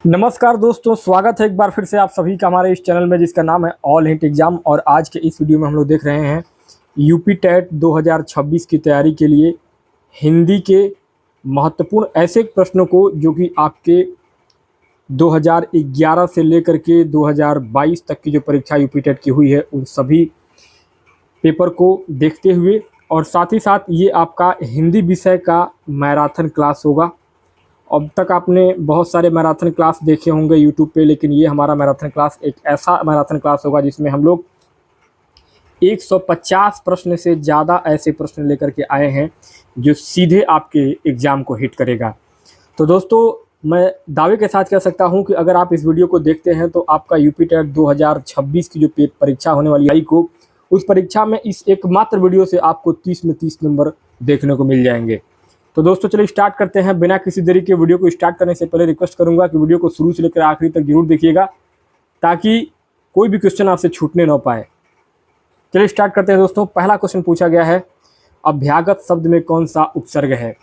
नमस्कार दोस्तों, स्वागत है एक बार फिर से आप सभी का हमारे इस चैनल में जिसका नाम है ऑल हिंट एग्जाम। और आज के इस वीडियो में हम लोग देख रहे हैं यूपी टेट 2026 की तैयारी के लिए हिंदी के महत्वपूर्ण ऐसे प्रश्नों को जो कि आपके 2011 से लेकर के 2022 तक की जो परीक्षा यूपी टेट की हुई है उन सभी पेपर को देखते हुए, और साथ ही साथ ये आपका हिंदी विषय का मैराथन क्लास होगा। अब तक आपने बहुत सारे मैराथन क्लास देखे होंगे यूट्यूब पे, लेकिन ये हमारा मैराथन क्लास एक ऐसा मैराथन क्लास होगा जिसमें हम लोग 150 प्रश्न से ज़्यादा ऐसे प्रश्न लेकर के आए हैं जो सीधे आपके एग्ज़ाम को हिट करेगा। तो दोस्तों, मैं दावे के साथ कह सकता हूं कि अगर आप इस वीडियो को देखते हैं तो आपका यूपी टेट 2026 की जो परीक्षा होने वाली है को, उस परीक्षा में इस एकमात्र वीडियो से आपको 30 में 30 नंबर देखने को मिल जाएंगे। तो दोस्तों चलिए स्टार्ट करते हैं। बिना किसी देरी के वीडियो को स्टार्ट करने से पहले रिक्वेस्ट करूंगा कि वीडियो को शुरू से लेकर आखिरी तक जरूर देखिएगा ताकि कोई भी क्वेश्चन आपसे छूटने ना पाए। चलिए स्टार्ट करते हैं दोस्तों। पहला क्वेश्चन पूछा गया है, अभ्यागत शब्द में कौन सा उपसर्ग है?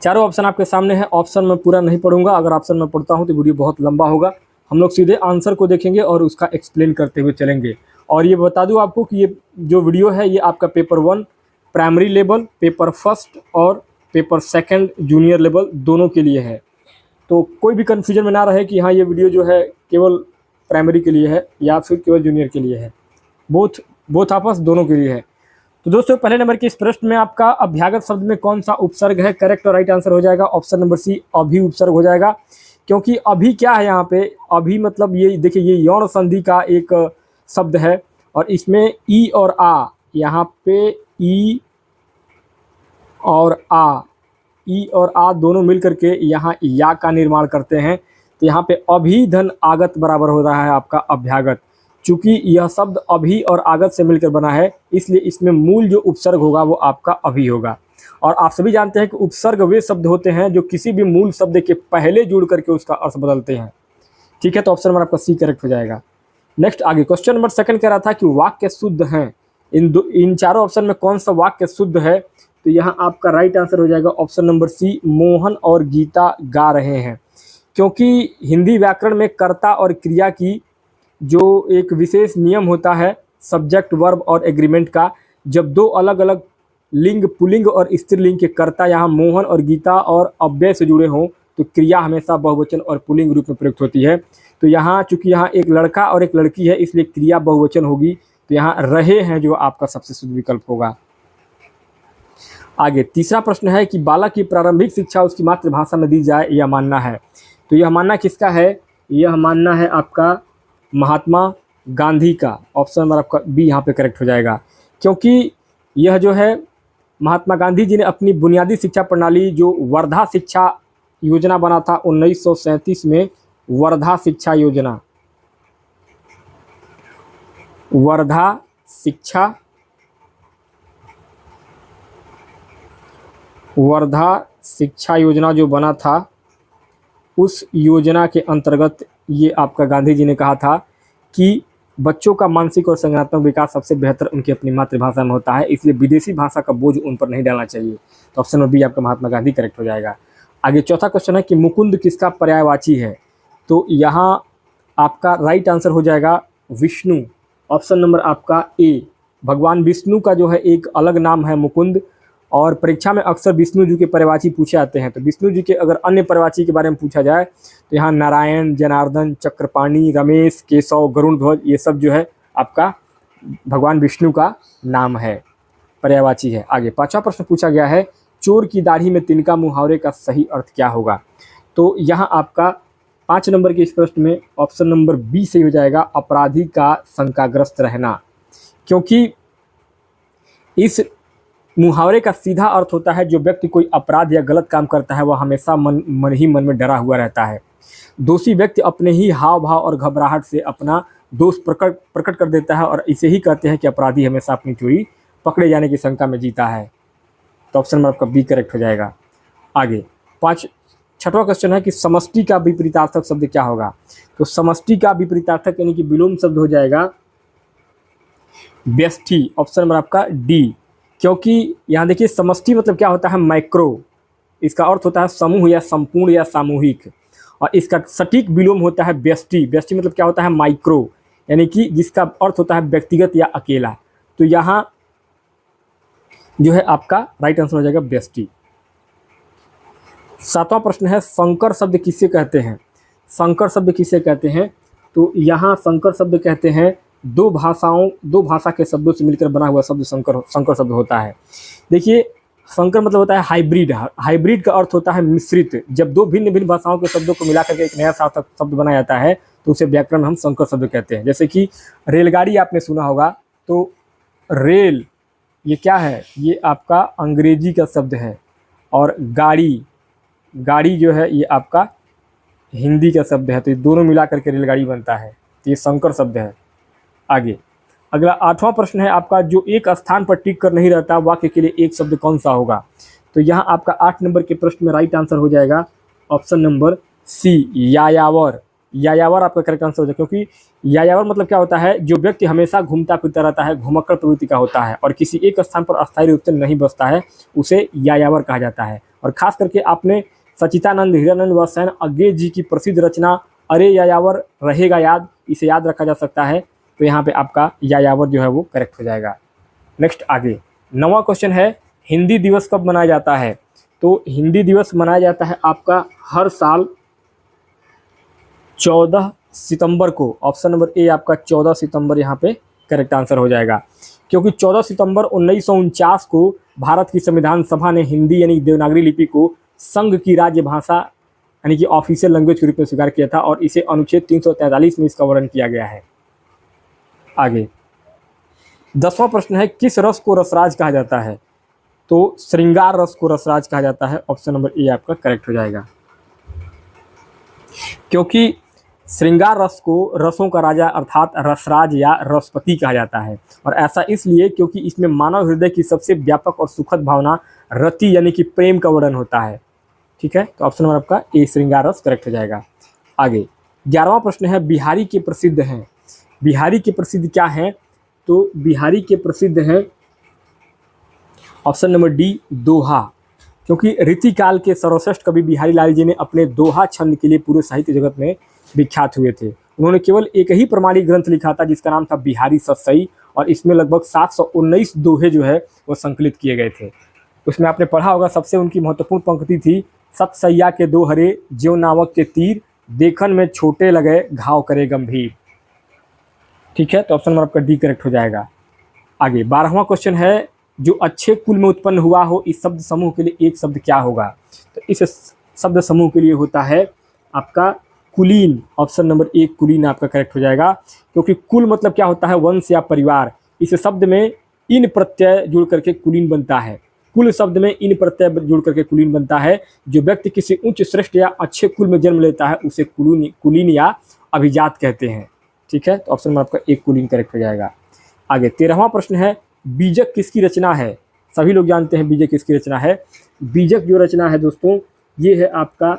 चारों ऑप्शन आपके सामने है। ऑप्शन मैं पूरा नहीं पढ़ूंगा, अगर ऑप्शन में पढ़ता हूं तो वीडियो बहुत लंबा होगा। हम लोग सीधे आंसर को देखेंगे और उसका एक्सप्लेन करते हुए चलेंगे। और ये बता दूं आपको कि ये जो वीडियो है ये आपका paper 1 primary level, paper first और पेपर सेकंड जूनियर लेवल दोनों के लिए है। तो कोई भी कन्फ्यूजन में ना रहे कि हाँ ये वीडियो जो है केवल प्राइमरी के लिए है या फिर केवल जूनियर के लिए है। बोथ आपस दोनों के लिए है। तो दोस्तों पहले नंबर के इस प्रश्न में आपका अभ्यागत शब्द में कौन सा उपसर्ग है? करेक्ट और राइट आंसर हो जाएगा ऑप्शन नंबर सी, अभी उपसर्ग हो जाएगा। क्योंकि अभी क्या है यहाँ पे, अभी मतलब ये देखिए ये यौन संधि का एक शब्द है और इसमें ई और आ, यहाँ पे ई और आ दोनों मिलकर के यहाँ या का निर्माण करते हैं। तो यहाँ पे अभी धन आगत बराबर हो रहा है आपका अभ्यागत। चूंकि यह शब्द अभी और आगत से मिलकर बना है इसलिए इसमें मूल जो उपसर्ग होगा वो आपका अभी होगा। और आप सभी जानते हैं कि उपसर्ग वे शब्द होते हैं जो किसी भी मूल शब्द के पहले जुड़ करके उसका अर्थ बदलते हैं। ठीक है, तो ऑप्शन नंबर आपका सी करेक्ट हो जाएगा। नेक्स्ट आगे क्वेश्चन नंबर सेकंड कह रहा था कि वाक्य शुद्ध हैं। इन चारों ऑप्शन में कौन सा वाक्य शुद्ध है? तो यहाँ आपका राइट आंसर हो जाएगा ऑप्शन नंबर सी, मोहन और गीता गा रहे हैं। क्योंकि हिंदी व्याकरण में कर्ता और क्रिया की जो एक विशेष नियम होता है सब्जेक्ट वर्ब और एग्रीमेंट का, जब दो अलग अलग लिंग पुल्लिंग और स्त्रीलिंग के कर्ता यहाँ मोहन और गीता और अव्यय से जुड़े हों तो क्रिया हमेशा बहुवचन और पुल्लिंग रूप में प्रयुक्त होती है। तो यहाँ चूंकि यहाँ एक लड़का और एक लड़की है इसलिए क्रिया बहुवचन होगी। तो यहाँ रहे हैं जो आपका सबसे शुद्ध विकल्प होगा। आगे तीसरा प्रश्न है कि बालक की प्रारंभिक शिक्षा उसकी मातृभाषा में दी जाए, यह मानना है। तो यह मानना किसका है? यह मानना है आपका महात्मा गांधी का। ऑप्शन नंबर आपका बी यहाँ पे करेक्ट हो जाएगा। क्योंकि यह जो है महात्मा गांधी जी ने अपनी बुनियादी शिक्षा प्रणाली जो वर्धा शिक्षा योजना बना था 1937 में, वर्धा शिक्षा योजना जो बना था उस योजना के अंतर्गत ये आपका गांधी जी ने कहा था कि बच्चों का मानसिक और संज्ञानात्मक विकास सबसे बेहतर उनकी अपनी मातृभाषा में होता है, इसलिए विदेशी भाषा का बोझ उन पर नहीं डालना चाहिए। तो ऑप्शन नंबर बी आपका महात्मा गांधी करेक्ट हो जाएगा। आगे चौथा क्वेश्चन है कि मुकुंद किसका पर्यायवाची है? तो यहाँ आपका राइट आंसर हो जाएगा विष्णु। ऑप्शन नंबर आपका ए, भगवान विष्णु का जो है एक अलग नाम है मुकुंद। और परीक्षा में अक्सर विष्णु जी के पर्यायवाची पूछे जाते हैं। तो विष्णु जी के अगर अन्य पर्यायवाची के बारे में पूछा जाए तो यहाँ नारायण, जनार्दन, चक्रपाणी, रमेश, केशव, गरुण ध्वज, ये सब जो है आपका भगवान विष्णु का नाम है, पर्यायवाची है। आगे पांचवा प्रश्न पूछा गया है, चोर की दाढ़ी में तिनका मुहावरे का सही अर्थ क्या होगा? तो यहाँ आपका 5 नंबर के इस प्रश्न में ऑप्शन नंबर बी सही हो जाएगा, अपराधी का शंकाग्रस्त रहना। क्योंकि इस मुहावरे का सीधा अर्थ होता है जो व्यक्ति कोई अपराध या गलत काम करता है वह हमेशा मन ही मन में डरा हुआ रहता है। दोषी व्यक्ति अपने ही हाव भाव और घबराहट से अपना दोष प्रकट कर देता है और इसे ही कहते हैं कि अपराधी हमेशा अपनी चोरी पकड़े जाने की शंका में जीता है। तो ऑप्शन नंबर आपका बी करेक्ट हो जाएगा। आगे छठवां क्वेश्चन है कि समष्टि का विपरीतार्थक शब्द क्या होगा? तो समष्टि का विपरीतार्थक यानी कि विलोम शब्द हो जाएगा व्यष्टि। ऑप्शन नंबर आपका डी। क्योंकि यहाँ देखिए समष्टि मतलब क्या होता है? माइक्रो, इसका अर्थ होता है समूह या संपूर्ण या सामूहिक। और इसका सटीक विलोम होता है व्यष्टि। व्यष्टि मतलब क्या होता है? माइक्रो, यानी कि जिसका अर्थ होता है व्यक्तिगत या अकेला। तो यहाँ जो है आपका राइट आंसर हो जाएगा व्यष्टि। 7वां प्रश्न है संकर शब्द किसे कहते हैं? संकर शब्द किसे कहते हैं? तो यहाँ संकर शब्द कहते हैं दो भाषा के शब्दों से मिलकर बना हुआ शब्द संकर शब्द होता है। देखिए, संकर मतलब होता है हाइब्रिड। हाइब्रिड का अर्थ होता है मिश्रित। जब दो भिन्न भिन्न भाषाओं के शब्दों को मिलाकर के एक नया सार्थक शब्द बनाया जाता है तो उसे व्याकरण में हम संकर शब्द कहते हैं। जैसे कि रेलगाड़ी आपने सुना होगा, तो रेल ये क्या है? ये आपका अंग्रेजी का शब्द है, और गाड़ी जो है ये आपका हिंदी का शब्द है। तो ये दोनों मिला करके रेलगाड़ी बनता है, तो ये संकर शब्द है। आगे अगला 8वां प्रश्न है आपका, जो एक स्थान पर टिक कर नहीं रहता वाक्य के लिए एक शब्द कौन सा होगा? तो यहाँ आपका 8 नंबर के प्रश्न में राइट आंसर हो जाएगा ऑप्शन नंबर सी, यायावर। यायावर आपका करेक्ट आंसर हो जाएगा, क्योंकि यायावर मतलब क्या होता है? जो व्यक्ति हमेशा घूमता फिरता रहता है, घुमक्कड़ प्रवृत्ति का होता है और किसी एक स्थान पर अस्थायी रूप से नहीं बसता है, उसे यायावर कहा जाता है। और खास करके आपने सच्चिदानंद हिरानंद व सैन अज्ञे जी की प्रसिद्ध रचना अरे यायावर रहेगा याद, इसे याद रखा जा सकता है। तो यहाँ पे आपका यायावर जो है वो करेक्ट हो जाएगा। नेक्स्ट आगे 9वां क्वेश्चन है, हिंदी दिवस कब मनाया जाता है? तो हिंदी दिवस मनाया जाता है आपका हर साल 14 सितंबर को। ऑप्शन नंबर ए आपका 14 सितंबर यहाँ पे करेक्ट आंसर हो जाएगा, क्योंकि 14 सितंबर 1949 को भारत की संविधान सभा ने हिंदी यानी देवनागरी लिपि को संघ की राज्य भाषा यानी कि ऑफिशियल लैंग्वेज के रूप में स्वीकार किया था, और इसे अनुच्छेद 343 में इसका वर्णन किया गया है। आगे 10वां प्रश्न है, किस रस को रसराज कहा जाता है? तो श्रृंगार रस को रसराज कहा जाता है। ऑप्शन नंबर ए आपका करेक्ट हो जाएगा, क्योंकि श्रृंगार रस को रसों का राजा अर्थात रसराज या रसपति कहा जाता है, और ऐसा इसलिए क्योंकि इसमें मानव हृदय की सबसे व्यापक और सुखद भावना रति यानी कि प्रेम का वर्णन होता है। ठीक है, तो ऑप्शन नंबर आपका ए श्रृंगार रस करेक्ट हो जाएगा। आगे 11वां प्रश्न है, बिहारी के प्रसिद्ध हैं। बिहारी के प्रसिद्ध क्या हैं? तो बिहारी के प्रसिद्ध हैं ऑप्शन नंबर डी दोहा, क्योंकि रीतिकाल के सर्वश्रेष्ठ कवि बिहारी लाल जी ने अपने दोहा छंद के लिए पूरे साहित्य जगत में विख्यात हुए थे। उन्होंने केवल एक ही प्रमाणिक ग्रंथ लिखा था जिसका नाम था बिहारी सतसई, और इसमें लगभग 719 दोहे जो है वो संकलित किए गए थे। उसमें आपने पढ़ा होगा, सबसे उनकी महत्वपूर्ण पंक्ति थी, सतसैया के दोहरे ज्यों नावक के तीर, देखन में छोटे लगे घाव करे गंभीर। ठीक है, तो ऑप्शन नंबर आपका डी करेक्ट हो जाएगा। आगे 12वां क्वेश्चन है, जो अच्छे कुल में उत्पन्न हुआ हो इस शब्द समूह के लिए एक शब्द क्या होगा? तो इस शब्द समूह के लिए होता है आपका कुलीन। ऑप्शन नंबर ए कुलीन आपका करेक्ट हो जाएगा, क्योंकि कुल मतलब क्या होता है? वंश या परिवार। इस शब्द में इन प्रत्यय जुड़ करके कुलीन बनता है। कुल शब्द में इन प्रत्यय जुड़ करके कुलीन बनता है। जो व्यक्ति किसी उच्च श्रेष्ठ या अच्छे कुल में जन्म लेता है उसे कुलीन या अभिजात कहते हैं। ठीक है, तो ऑप्शन में आपका एक कुलीन करेक्ट हो जाएगा। आगे 13वां प्रश्न है, बीजक किसकी रचना है? सभी लोग जानते हैं बीजक किसकी रचना है। बीजक जो रचना है दोस्तों, ये है आपका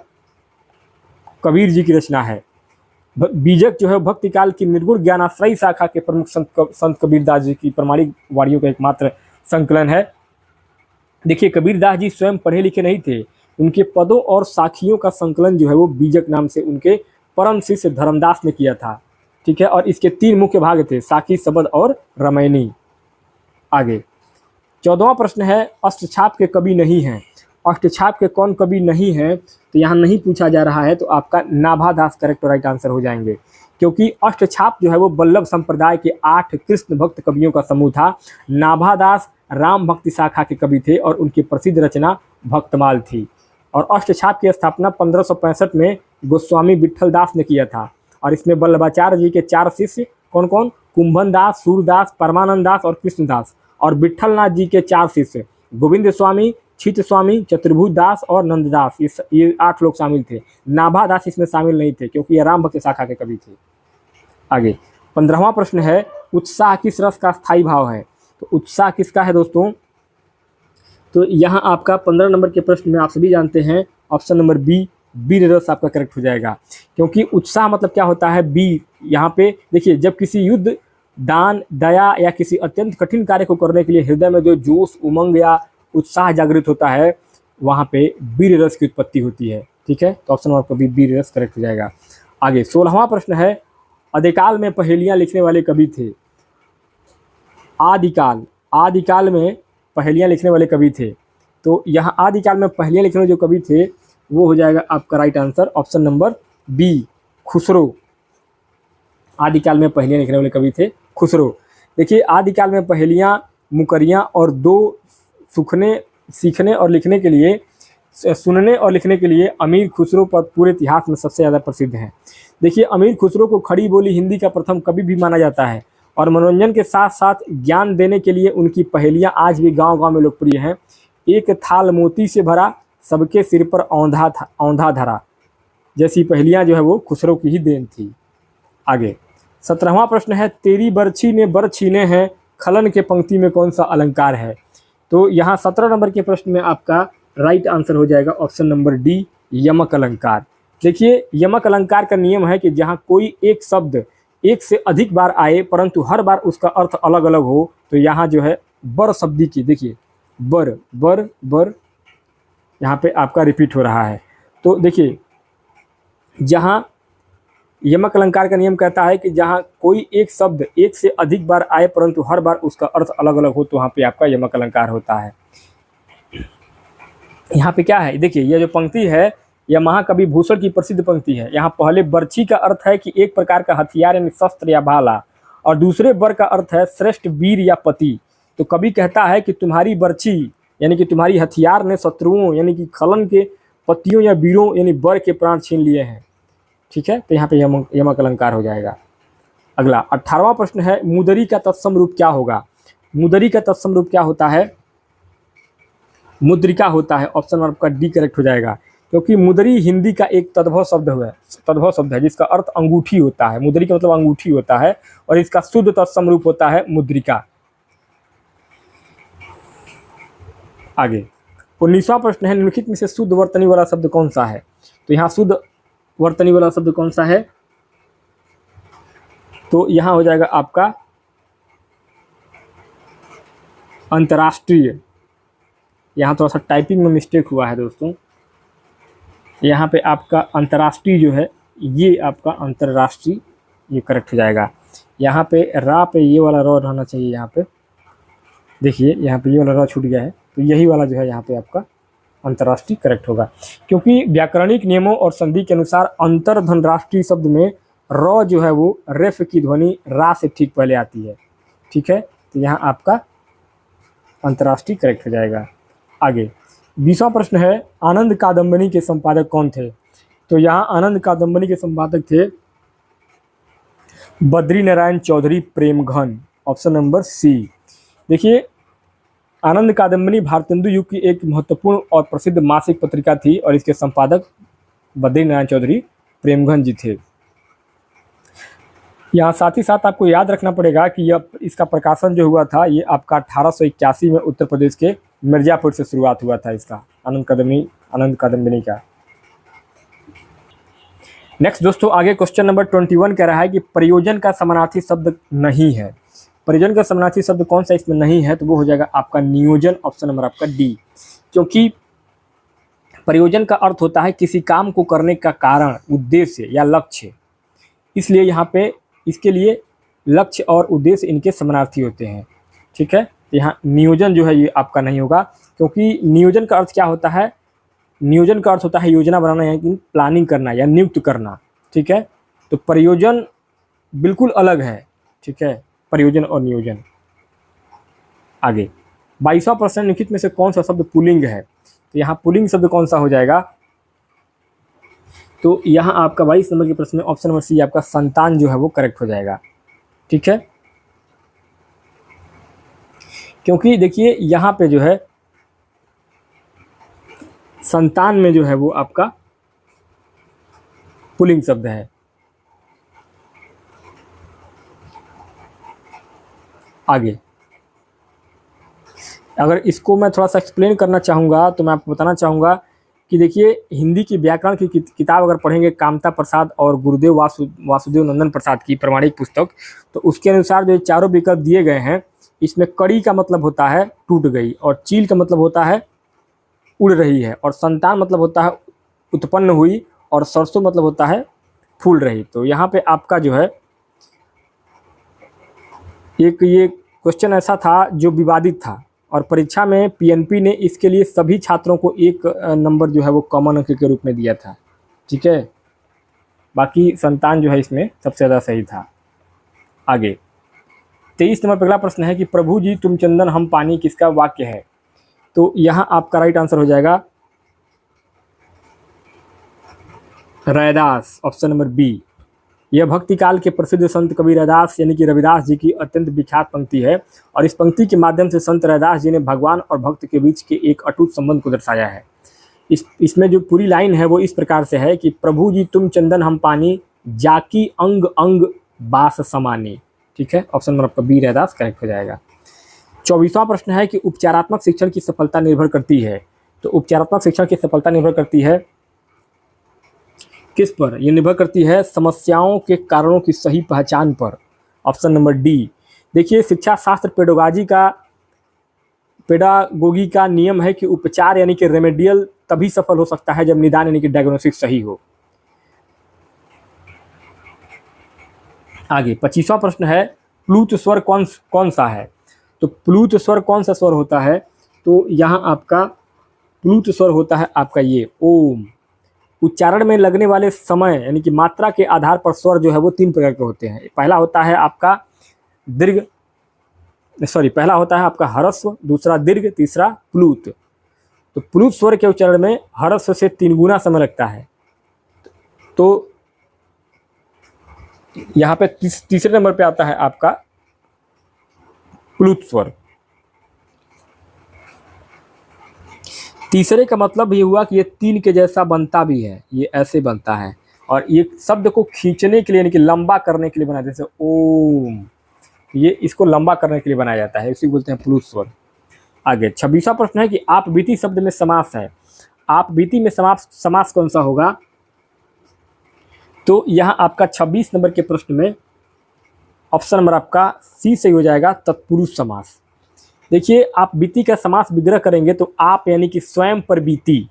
कबीर जी की रचना है। बीजक जो है भक्ति काल की निर्गुण ज्ञानाश्रयी शाखा के प्रमुख संत कबीरदास जी की प्रमाणिक वाणियों का एकमात्र संकलन है। देखिए, कबीरदास जी स्वयं पढ़े लिखे नहीं थे, उनके पदों और साखियों का संकलन जो है वो बीजक नाम से उनके परम शिष्य धर्मदास ने किया था। ठीक है, और इसके 3 मुख्य भाग थे, साखी, शबद और रामायणी। आगे 14वां प्रश्न है, अष्टछाप के कवि नहीं हैं। अष्टछाप के कौन कवि नहीं हैं? तो यहाँ नहीं पूछा जा रहा है, तो आपका नाभादास करेक्ट राइट आंसर हो जाएंगे, क्योंकि अष्टछाप जो है वो वल्लभ संप्रदाय के 8 कृष्ण भक्त कवियों का समूह था। नाभादास राम भक्ति शाखा के कवि थे और उनकी प्रसिद्ध रचना भक्तमाल थी। और अष्टछाप की स्थापना 1565 में गोस्वामी विट्ठल दास ने किया था, और इसमें वल्लभाचार्य जी के 4 शिष्य कौन कौन? कुंभन दास, सूरदास, परमानंद दास और कृष्णदास, और विट्ठलनाथ जी के 4 शिष्य गोविंद स्वामी, छित स्वामी, चतुर्भुज दास और नंददास, ये 8 लोग शामिल थे। नाभादास इसमें शामिल नहीं थे क्योंकि ये राम भक्त शाखा के कवि थे। आगे 15वां प्रश्न है, उत्साह किस रस का स्थायी भाव है? तो उत्साह किसका है दोस्तों? तो यहाँ आपका 15 नंबर के प्रश्न में आप सभी जानते हैं, ऑप्शन नंबर बी वीर रस आपका करेक्ट हो जाएगा, क्योंकि उत्साह मतलब क्या होता है? वीर। यहाँ पे देखिए, जब किसी युद्ध, दान, दया या किसी अत्यंत कठिन कार्य को करने के लिए हृदय में जो जोश, उमंग या उत्साह जागृत होता है, वहाँ पे वीर रस की उत्पत्ति होती है। ठीक है, तो ऑप्शन आपका बी रेस करेक्ट हो जाएगा। आगे 16वां प्रश्न है, आदिकाल में पहेलियां लिखने वाले कवि थे। आदिकाल में पहेलियां लिखने वाले कवि थे। तो यहाँ आदिकाल में पहेलियां लिखने वाले जो कवि थे वो हो जाएगा आपका right answer option number B, Khusro. आदिकाल में पहेलियां लिखने वाले कवि थे खुसरो। देखिए, आदिकाल में पहेलियां, मुकरियां और दो सीखने और लिखने के लिए, सुनने और लिखने के लिए अमीर खुसरो पर पूरे इतिहास में सबसे ज़्यादा प्रसिद्ध हैं। देखिए, अमीर खुसरो को खड़ी बोली हिंदी का प्रथम कवि भी माना जाता है और मनोरंजन के साथ साथ ज्ञान देने के लिए उनकी पहेलियां आज भी गांव-गांव में लोकप्रिय हैं। एक थाल मोती से भरा, सबके सिर पर औंधा धरा, जैसी पहेलियां जो है वो खुसरो की ही देन थी। आगे 17वां प्रश्न है, तेरी बरछी ने बर छीने हैं, खलन के पंक्ति में कौन सा अलंकार है। तो यहाँ 17 नंबर के प्रश्न में आपका राइट आंसर हो जाएगा ऑप्शन नंबर डी, यमक अलंकार। देखिए, यमक अलंकार का नियम है कि जहाँ कोई एक शब्द एक से अधिक बार आए परंतु हर बार उसका अर्थ अलग अलग हो, तो यहाँ जो है बर शब्दी की, देखिए बर बर बर यहाँ पे आपका रिपीट हो रहा है। तो देखिए, जहाँ यमक अलंकार का नियम कहता है कि जहाँ कोई एक शब्द एक से अधिक बार आए परंतु हर बार उसका अर्थ अलग अलग हो, तो वहाँ पे आपका यमक अलंकार होता है। यहाँ पे क्या है, देखिए यह जो पंक्ति है यह महाकवि भूषण की प्रसिद्ध पंक्ति है। यहाँ पहले बर्छी का अर्थ है कि एक प्रकार का हथियार यानी शस्त्र या भाला, और दूसरे बर का अर्थ है श्रेष्ठ वीर या पति। तो कवि कहता है कि तुम्हारी बर्छी यानी कि तुम्हारी हथियार ने शत्रुओं यानी कि खलन के पतियों या वीरों यानी बर के प्राण छीन लिए हैं। ठीक है, तो यहाँ पे यमक अलंकार हो जाएगा। अगला 18वां प्रश्न है, मुदरी का तत्सम रूप क्या होगा। मुदरी का तत्सम रूप क्या होता है, मुद्रिका होता है। ऑप्शन आपका डी करेक्ट हो जाएगा, क्योंकि मुदरी हिंदी का एक तद्भव शब्द है जिसका अर्थ अंगूठी होता है। मुदरी का मतलब अंगूठी होता है और इसका शुद्ध तत्सम रूप होता है मुद्रिका। आगे 19वां प्रश्न है, निम्नलिखित में से शुद्ध वर्तनी वाला शब्द कौन सा है। तो यहाँ शुद्ध वर्तनी वाला शब्द कौन सा है, तो यहाँ हो जाएगा आपका अंतर्राष्ट्रीय। यहाँ थोड़ा सा टाइपिंग में मिस्टेक हुआ है दोस्तों, यहाँ पे आपका अंतर्राष्ट्रीय जो है ये आपका अंतर्राष्ट्रीय ये करेक्ट हो जाएगा। यहाँ पे रा पे ये वाला र रहना चाहिए। यहाँ पे देखिए, यहाँ पे ये वाला र छूट गया है, तो यही वाला जो है यहाँ पे आपका अंतर्राष्ट्रीय करेक्ट होगा, क्योंकि व्याकरणिक नियमों और संधि के अनुसार अंतर धनराष्ट्रीय शब्द में र जो है वो रेफ की ध्वनि रा से ठीक पहले आती है। ठीक है, तो यहाँ आपका अंतर्राष्ट्रीय करेक्ट हो जाएगा। आगे 20वां प्रश्न है, आनंद कादम्बनी के संपादक कौन थे। तो यहाँ आनंद कादम्बनी के संपादक थे Badri Narayan Chaudhary Premghan. Option number C. देखिए, आनंद कादम्बनी भारतेंदु युग की एक महत्वपूर्ण और प्रसिद्ध मासिक पत्रिका थी और इसके संपादक बद्री नारायण चौधरी प्रेमघन जी थे। यहाँ साथ ही साथ आपको याद रखना पड़ेगा कि यह इसका प्रकाशन जो हुआ था ये आपका 1881 में उत्तर प्रदेश के मिर्जापुर से शुरुआत हुआ था इसका, आनंद कादम्बनी का। नेक्स्ट दोस्तों, आगे क्वेश्चन नंबर 21 कह रहा है कि प्रयोजन का समानार्थी शब्द नहीं है। प्रयोजन का समानार्थी शब्द कौन सा इसमें नहीं है, तो वो हो जाएगा आपका नियोजन। ऑप्शन नंबर आपका डी, क्योंकि प्रयोजन का अर्थ होता है किसी काम को करने का कारण, उद्देश्य या लक्ष्य, इसलिए यहाँ पे इसके लिए लक्ष्य और उद्देश्य इनके समानार्थी होते हैं। ठीक है, तो यहाँ नियोजन जो है ये आपका नहीं होगा, क्योंकि नियोजन का अर्थ क्या होता है, नियोजन का अर्थ होता है योजना बनाना या प्लानिंग करना या नियुक्त करना। ठीक है, तो प्रयोजन बिल्कुल अलग है। ठीक है, प्रयोजन और नियोजन। आगे 22वां प्रश्न, निम्नलिखित में से कौन सा शब्द पुल्लिंग है। तो यहाँ पुल्लिंग शब्द कौन सा हो जाएगा, तो यहाँ आपका 22 नंबर के प्रश्न में ऑप्शन नंबर सी आपका संतान जो है वो करेक्ट हो जाएगा। ठीक है, क्योंकि देखिए यहाँ पे जो है संतान में जो है वो आपका पुल्लिंग शब्द है। आगे अगर इसको मैं थोड़ा सा एक्सप्लेन करना चाहूँगा तो मैं आपको बताना चाहूँगा कि देखिए, हिंदी की व्याकरण की किताब अगर पढ़ेंगे कामता प्रसाद और गुरुदेव वासुदेव नंदन प्रसाद की प्रमाणिक पुस्तक, तो उसके अनुसार जो चारों विकल्प दिए गए हैं, इसमें कड़ी का मतलब होता है टूट गई, और चील का मतलब होता है उड़ रही है, और संतान मतलब होता है उत्पन्न हुई और सरसों मतलब होता है फूल रही। तो यहाँ पे आपका जो है एक ये क्वेश्चन ऐसा था जो विवादित था और परीक्षा में पीएनपी ने इसके लिए सभी छात्रों को 1 नंबर जो है वो कॉमन अंक के रूप में दिया था। ठीक है, बाकी संतान जो है इसमें सबसे ज़्यादा सही था। आगे 23 नंबर पर अगला प्रश्न है कि प्रभु जी तुम चंदन हम पानी किसका वाक्य है। तो यहाँ आपका राइट आंसर हो जाएगा रैदास, ऑप्शन नंबर बी। यह भक्ति काल के प्रसिद्ध संत कवि रैदास यानी कि रविदास जी की अत्यंत विख्यात पंक्ति है और इस पंक्ति के माध्यम से संत रैदास जी ने भगवान और भक्त के बीच के एक अटूट संबंध को दर्शाया है। इसमें जो पूरी लाइन है वो इस प्रकार से है कि प्रभु जी तुम चंदन हम पानी, जाकी अंग अंग बास समानी। ठीक है, ऑप्शन नंबर आपका बी रैदास करेक्ट हो जाएगा। 24वां प्रश्न है कि उपचारात्मक शिक्षण की सफलता निर्भर करती है। तो उपचारात्मक शिक्षण की सफलता निर्भर करती है किस पर? ये निर्भर करती है समस्याओं के कारणों की सही पहचान पर, ऑप्शन नंबर डी। देखिए शिक्षा शास्त्र पेडागोगी का नियम है कि उपचार यानी कि रेमेडियल तभी सफल हो सकता है जब निदान यानी कि डायग्नोसिस सही हो। आगे 25वां प्रश्न है प्लूत स्वर कौन सा है। तो प्लूत स्वर कौन सा स्वर होता है? तो यहाँ आपका प्लूत स्वर होता है आपका ये ओम। उच्चारण में लगने वाले समय यानी कि मात्रा के आधार पर स्वर जो है वो 3 प्रकार के होते हैं। पहला होता है आपका आपका ह्रस्व, दूसरा दीर्घ, तीसरा प्लूत। तो प्लूत स्वर के उच्चारण में ह्रस्व से 3 गुना समय लगता है। तो यहाँ पे तीसरे नंबर पे आता है आपका प्लूत स्वर। तीसरे का मतलब ये हुआ कि ये 3 के जैसा बनता भी है, ये ऐसे बनता है और ये शब्द को खींचने के लिए यानी कि लंबा करने के लिए बनाया, जैसे ओम, ये इसको लंबा करने के लिए बनाया जाता है, इसी बोलते हैं प्लूत स्वर। आगे 26वां प्रश्न है कि आप बीती शब्द में समास है। आप बीती में समास कौन सा होगा? तो यहाँ आपका 26 नंबर के प्रश्न में ऑप्शन नंबर आपका सी सही हो जाएगा, तत्पुरुष समास। देखिए आप बीती का समास विग्रह करेंगे तो आप यानी कि स्वयं पर बीती,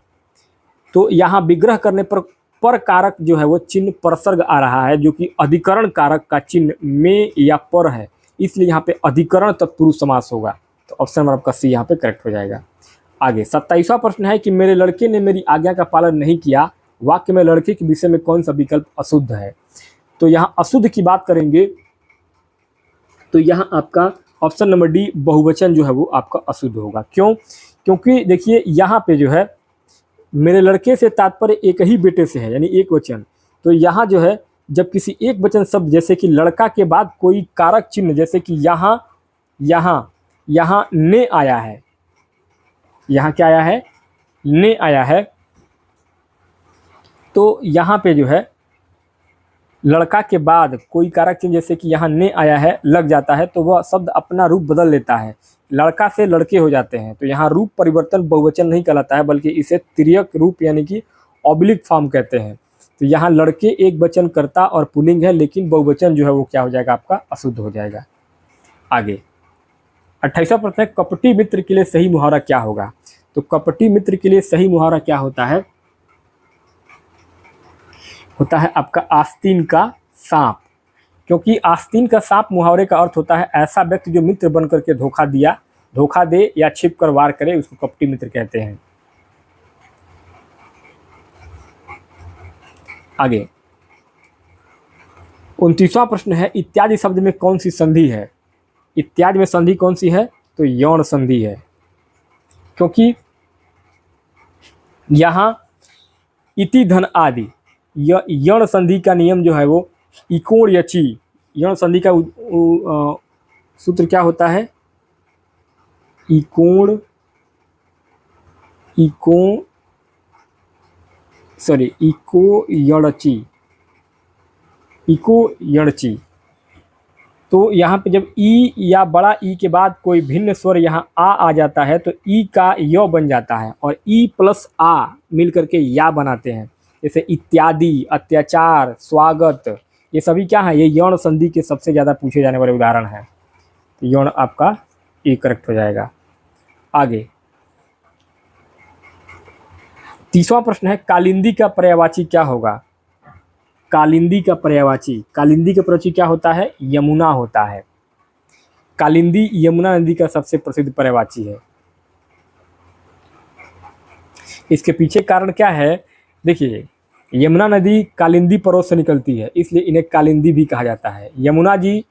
तो यहाँ विग्रह करने पर कारक जो है वो चिन्ह परसर्ग आ रहा है जो कि अधिकरण कारक का चिन्ह में या पर है, इसलिए यहाँ पे अधिकरण तत्पुरुष समास होगा। तो ऑप्शन नंबर आपका सी यहाँ पे करेक्ट हो जाएगा। आगे 27वां प्रश्न है कि मेरे लड़के ने मेरी आज्ञा का पालन नहीं किया, वाक्य में लड़के के विषय में कौन सा विकल्प अशुद्ध है? तो यहाँ अशुद्ध की बात करेंगे तो यहाँ आपका ऑप्शन नंबर डी बहुवचन जो है वो आपका अशुद्ध होगा। क्यों? क्योंकि देखिए यहाँ पे जो है मेरे लड़के से तात्पर्य एक ही बेटे से है यानी एक वचन। तो यहाँ जो है जब किसी एक वचन शब्द जैसे कि लड़का के बाद कोई कारक चिन्ह जैसे कि यहाँ ने आया है, यहाँ क्या आया है? ने आया है, तो यहाँ पे जो है लड़का के बाद कोई कारक चिन्ह जैसे कि यहाँ ने आया है लग जाता है तो वह शब्द अपना रूप बदल लेता है, लड़का से लड़के हो जाते हैं। तो यहाँ रूप परिवर्तन बहुवचन नहीं कहलाता है बल्कि इसे तिर्यक रूप यानी कि ऑब्लिक फॉर्म कहते हैं। तो यहाँ लड़के एक वचन कर्ता और पुल्लिंग है लेकिन बहुवचन जो है वो क्या हो जाएगा? आपका अशुद्ध हो जाएगा। आगे 28वां प्रश्न है कपटी मित्र के लिए सही मुहावरा क्या होगा? तो कपटी मित्र के लिए सही मुहावरा क्या होता है? होता है आपका आस्तीन का सांप, क्योंकि आस्तीन का सांप मुहावरे का अर्थ होता है ऐसा व्यक्ति जो मित्र बन करके धोखा दे या छिप कर वार करे, उसको कपटी मित्र कहते हैं। आगे 29वां प्रश्न है इत्यादि शब्द में कौन सी संधि है? इत्यादि में संधि कौन सी है? तो यौन संधि है, क्योंकि यहाँ इति धन आदि यण संधि का नियम जो है वो इकोण यची, यण संधि का सूत्र क्या होता है? इको यणची। तो यहाँ पे जब ई या बड़ा ई के बाद कोई भिन्न स्वर यहाँ आ जाता है तो ई का य बन जाता है और ई प्लस आ मिल करके या बनाते हैं। जैसे इत्यादि, अत्याचार, स्वागत, ये सभी क्या है? ये यौन संधि के सबसे ज़्यादा पूछे जाने वाले उदाहरण हैं। तो यौन आपका ए करेक्ट हो जाएगा। आगे 30वां प्रश्न है, कालिंदी का पर्यायवाची क्या होगा? कालिंदी का पर्यायवाची क्या होता है? यमुना होता है। कालिंदी यमुना नदी का सबसे प्रसिद्ध पर्यायवाची है। इसके पीछे कारण क्या है? देखिए, यमुना नदी कालिंदी पर्वत से निकलती है, इसलिए इन्हें कालिंदी भी कहा जाता है। यमुना जी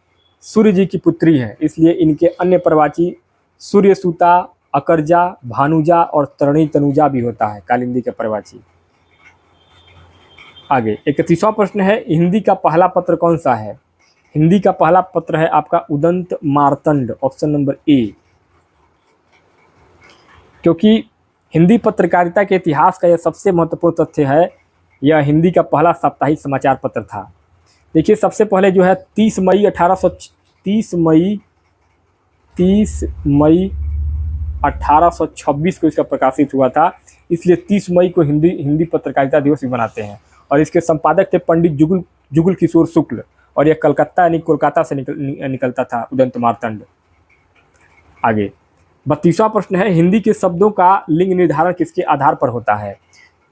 सूर्य जी की पुत्री है, इसलिए इनके अन्य पर्यायवाची सूर्यसुता, अकरजा, भानुजा और तरणी तनुजा भी होता है कालिंदी का पर्यायवाची। आगे 31वां प्रश्न है, हिंदी का पहला पत्र कौन सा है? हिंदी का पहला पत्र है आपका उदंत मार्तंड, ऑप्शन नंबर ए। क्योंकि हिंदी पत्रकारिता के इतिहास का यह सबसे महत्वपूर्ण तथ्य है, यह हिंदी का पहला साप्ताहिक समाचार पत्र था। देखिए, सबसे पहले जो है 30 मई 1826 को इसका प्रकाशित हुआ था, इसलिए 30 मई को हिंदी पत्रकारिता दिवस भी मनाते हैं। और इसके संपादक थे पंडित जुगल किशोर शुक्ल, और यह कलकत्ता यानी कोलकाता से निकलता था उदंत मार्तंड। आगे 32वां प्रश्न है, हिंदी के शब्दों का लिंग निर्धारण किसके आधार पर होता है?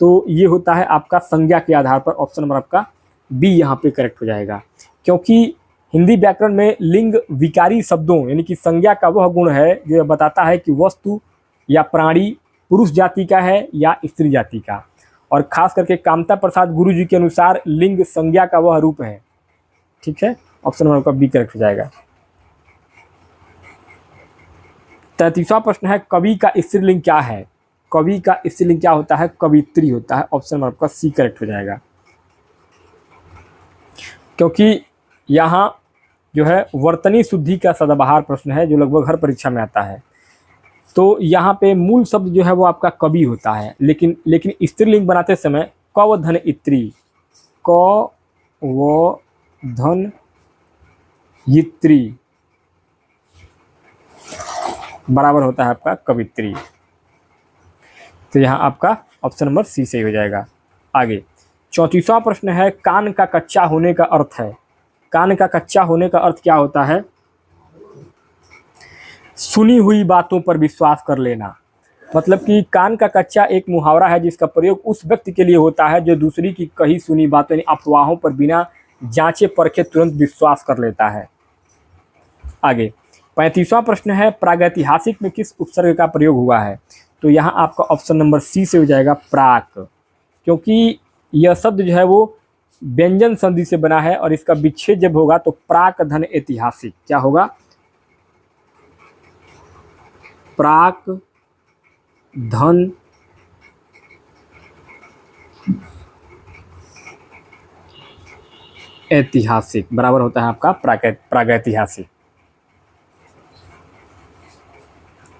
तो ये होता है आपका संज्ञा के आधार पर, ऑप्शन नंबर आपका बी यहाँ पे करेक्ट हो जाएगा। क्योंकि हिंदी व्याकरण में लिंग विकारी शब्दों यानी कि संज्ञा का वह गुण है जो यह बताता है कि वस्तु या प्राणी पुरुष जाति का है या स्त्री जाति का। और खास करके कामता प्रसाद गुरु जी के अनुसार लिंग संज्ञा का वह रूप है। ठीक है, ऑप्शन नंबर आपका बी करेक्ट हो जाएगा। 33वां प्रश्न है, कवि का स्त्रीलिंग क्या है? कवि का स्त्रीलिंग क्या होता है? कवित्री होता है, ऑप्शन नंबर आपका सी करेक्ट हो जाएगा। क्योंकि यहाँ जो है वर्तनी शुद्धि का सदाबहार प्रश्न है जो लगभग हर परीक्षा में आता है। तो यहाँ पे मूल शब्द जो है वो आपका कवि होता है, लेकिन स्त्रीलिंग बनाते समय क धन इत्री, क व धन यित्री बराबर होता है आपका कवित्री। तो यहाँ आपका ऑप्शन नंबर सी सही हो जाएगा। आगे 34वां प्रश्न है, कान का कच्चा होने का अर्थ है? कान का कच्चा होने का अर्थ क्या होता है? सुनी हुई बातों पर विश्वास कर लेना। मतलब कि कान का कच्चा एक मुहावरा है जिसका प्रयोग उस व्यक्ति के लिए होता है जो दूसरी की कही सुनी बातों यानी अफवाहों पर बिना जांचे परखे तुरंत विश्वास कर लेता है। आगे 35वां प्रश्न है, प्रागैतिहासिक में किस उपसर्ग का प्रयोग हुआ है? तो यहाँ आपका ऑप्शन नंबर सी से हो जाएगा प्राक, क्योंकि यह शब्द जो है वो व्यंजन संधि से बना है और इसका विच्छेद जब होगा तो प्राक धन ऐतिहासिक क्या होगा? प्राक धन ऐतिहासिक बराबर होता है आपका प्रागैतिहासिक।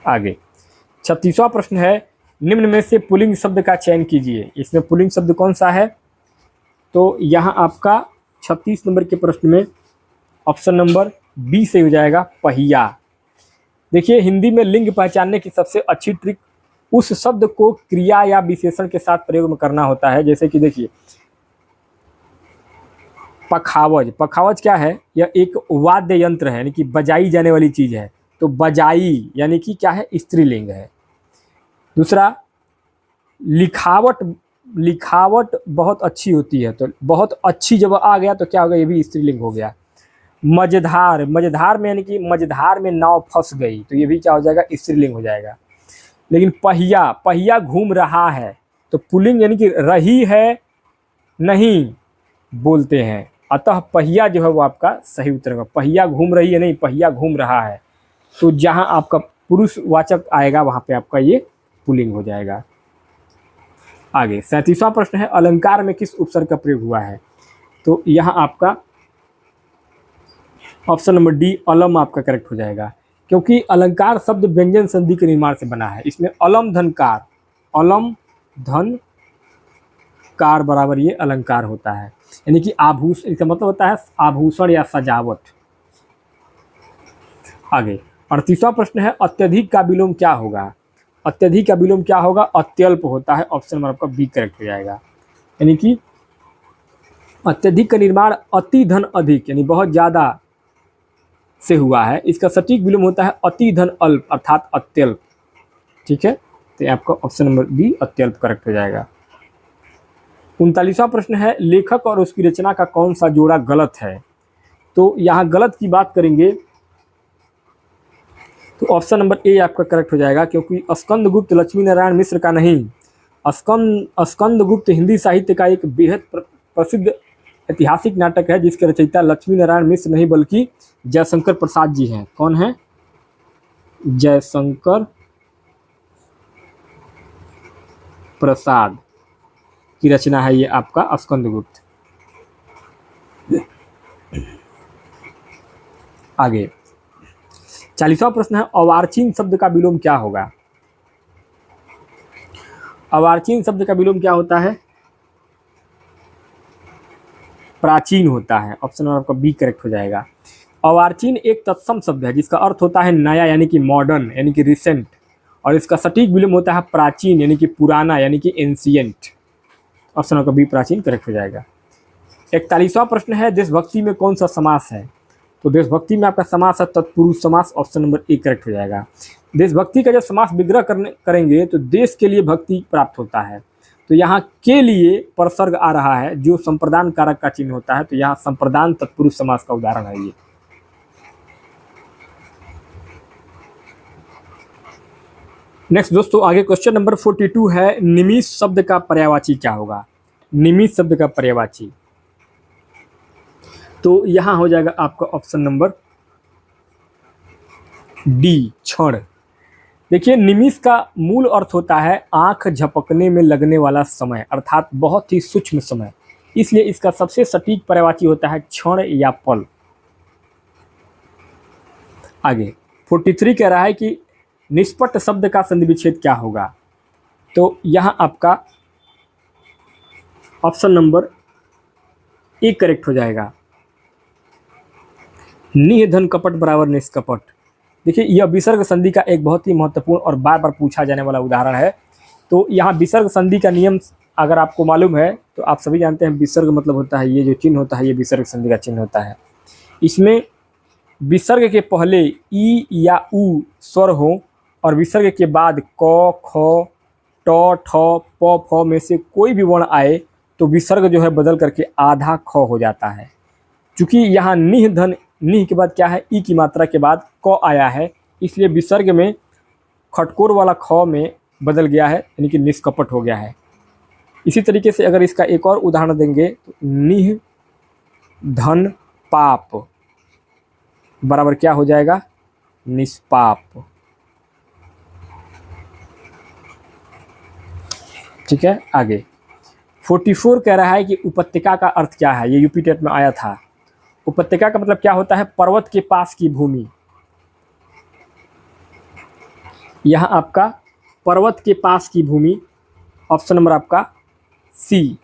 आगे 36वां प्रश्न है, निम्न में से पुल्लिंग शब्द का चयन कीजिए। इसमें पुल्लिंग शब्द कौन सा है? तो यहाँ आपका 36 नंबर के प्रश्न में ऑप्शन नंबर बी से हो जाएगा पहिया। देखिए, हिंदी में लिंग पहचानने की सबसे अच्छी ट्रिक उस शब्द को क्रिया या विशेषण के साथ प्रयोग में करना होता है। जैसे कि देखिए, पखावज, पखावज क्या है? यह एक वाद्य यंत्र है यानी कि बजाई जाने वाली चीज़ है, तो बजाई यानी कि क्या है? स्त्रीलिंग है। दूसरा, लिखावट, लिखावट बहुत अच्छी होती है, तो बहुत अच्छी जब आ गया तो क्या होगा? ये भी स्त्रीलिंग हो गया। मझधार, मझधार में यानी कि मझधार में नाव फंस गई, तो ये भी क्या हो जाएगा? स्त्रीलिंग हो जाएगा। लेकिन पहिया, पहिया घूम रहा है, तो पुल्लिंग यानी कि रही है नहीं बोलते हैं, अतः पहिया जो है वो आपका सही उत्तर होगा। पहिया घूम रही है नहीं, पहिया घूम रहा है। तो जहां आपका पुरुषवाचक आएगा वहां पे आपका ये पुल्लिंग हो जाएगा। आगे 37वां प्रश्न है, अलंकार में किस उपसर्ग का प्रयोग हुआ है? तो यहाँ आपका ऑप्शन नंबर डी अलम आपका करेक्ट हो जाएगा, क्योंकि अलंकार शब्द व्यंजन संधि के निर्माण से बना है। इसमें अलम धन कार, अलम धन कार बराबर ये अलंकार होता है, यानी कि आभूषण, इसका मतलब होता है आभूषण या सजावट। आगे 38वां प्रश्न है, अत्यधिक का विलोम क्या होगा? अत्यधिक का विलोम क्या होगा? अत्यल्प होता है, ऑप्शन नंबर आपका बी करेक्ट हो जाएगा। यानी कि अत्यधिक का निर्माण अति धन अधिक यानी बहुत ज़्यादा से हुआ है, इसका सटीक विलोम होता है अति धन अल्प अर्थात अत्यल्प। ठीक है, तो आपका ऑप्शन नंबर बी अत्यल्प करेक्ट हो जाएगा। 39वां प्रश्न है, लेखक और उसकी रचना का कौन सा जोड़ा गलत है। तो यहाँ गलत की बात करेंगे तो ऑप्शन नंबर ए आपका करेक्ट हो जाएगा, क्योंकि स्कंदगुप्त लक्ष्मी नारायण मिश्र का नहीं। स्कंदगुप्त हिंदी साहित्य का एक बेहद प्रसिद्ध ऐतिहासिक नाटक है जिसके रचयिता लक्ष्मी नारायण मिश्र नहीं बल्कि जयशंकर प्रसाद जी हैं। कौन है? जयशंकर प्रसाद की रचना है ये आपका स्कंदगुप्त। आगे 40वां प्रश्न है, अर्वाचीन शब्द का विलोम क्या होगा। अर्वाचीन शब्द का विलोम क्या होता है? प्राचीन होता है। ऑप्शन नंबर आपका बी करेक्ट हो जाएगा। अर्वाचीन एक तत्सम शब्द है जिसका अर्थ होता है नया यानी कि मॉडर्न यानी कि रिसेंट, और इसका सटीक विलोम होता है प्राचीन यानी कि पुराना यानी कि एंशिएंट। ऑप्शन नंबर बी प्राचीन करेक्ट हो जाएगा। 41वां प्रश्न है, देशभक्ति में कौन सा समास है। तो देशभक्ति में आपका समास है तत्पुरुष समास। ऑप्शन नंबर ए करेक्ट हो जाएगा। देशभक्ति का जब समास विग्रह करेंगे तो देश के लिए भक्ति प्राप्त होता है। तो यहाँ के लिए परसर्ग आ रहा है जो संप्रदान कारक का चिन्ह होता है, तो यहाँ संप्रदान तत्पुरुष समास का उदाहरण है ये। नेक्स्ट दोस्तों आगे क्वेश्चन नंबर 42 है, निमिष शब्द का पर्यायवाची क्या होगा। निमिष शब्द का पर्यायवाची तो यहां हो जाएगा आपका ऑप्शन नंबर डी, क्षण। देखिए निमिष का मूल अर्थ होता है आंख झपकने में लगने वाला समय, अर्थात बहुत ही सूक्ष्म समय, इसलिए इसका सबसे सटीक पर्यायवाची होता है क्षण या पल। आगे 43 कह रहा है कि निष्पट शब्द का संधि विच्छेद क्या होगा। तो यहां आपका ऑप्शन नंबर ए करेक्ट हो जाएगा। निह धन कपट बराबर निष्कपट। देखिए यह विसर्ग संधि का एक बहुत ही महत्वपूर्ण और बार बार पूछा जाने वाला उदाहरण है। तो यहाँ विसर्ग संधि का नियम अगर आपको मालूम है तो आप सभी जानते हैं, विसर्ग मतलब होता है ये जो चिन्ह होता है ये विसर्ग संधि का चिन्ह होता है। इसमें विसर्ग के पहले ई या उ स्वर हो और विसर्ग के बाद क, ख, ट, ठ, प, फ में से कोई भी वर्ण आए तो विसर्ग जो है बदल करके आधा ख हो जाता है। चूंकि यहाँ निह धन, निह के बाद क्या है, ई की मात्रा के बाद क आया है, इसलिए विसर्ग में खटकोर वाला ख में बदल गया है यानी कि निष्कपट हो गया है। इसी तरीके से अगर इसका एक और उदाहरण देंगे तो निह धन पाप बराबर क्या हो जाएगा, निष्पाप। ठीक है। आगे 44 कह रहा है कि उपत्यका का अर्थ क्या है, ये यूपी टेट में आया था। उपत्यका का मतलब क्या होता है, पर्वत के पास की भूमि। यहाँ आपका पर्वत के पास की भूमि, ऑप्शन नंबर आपका सी,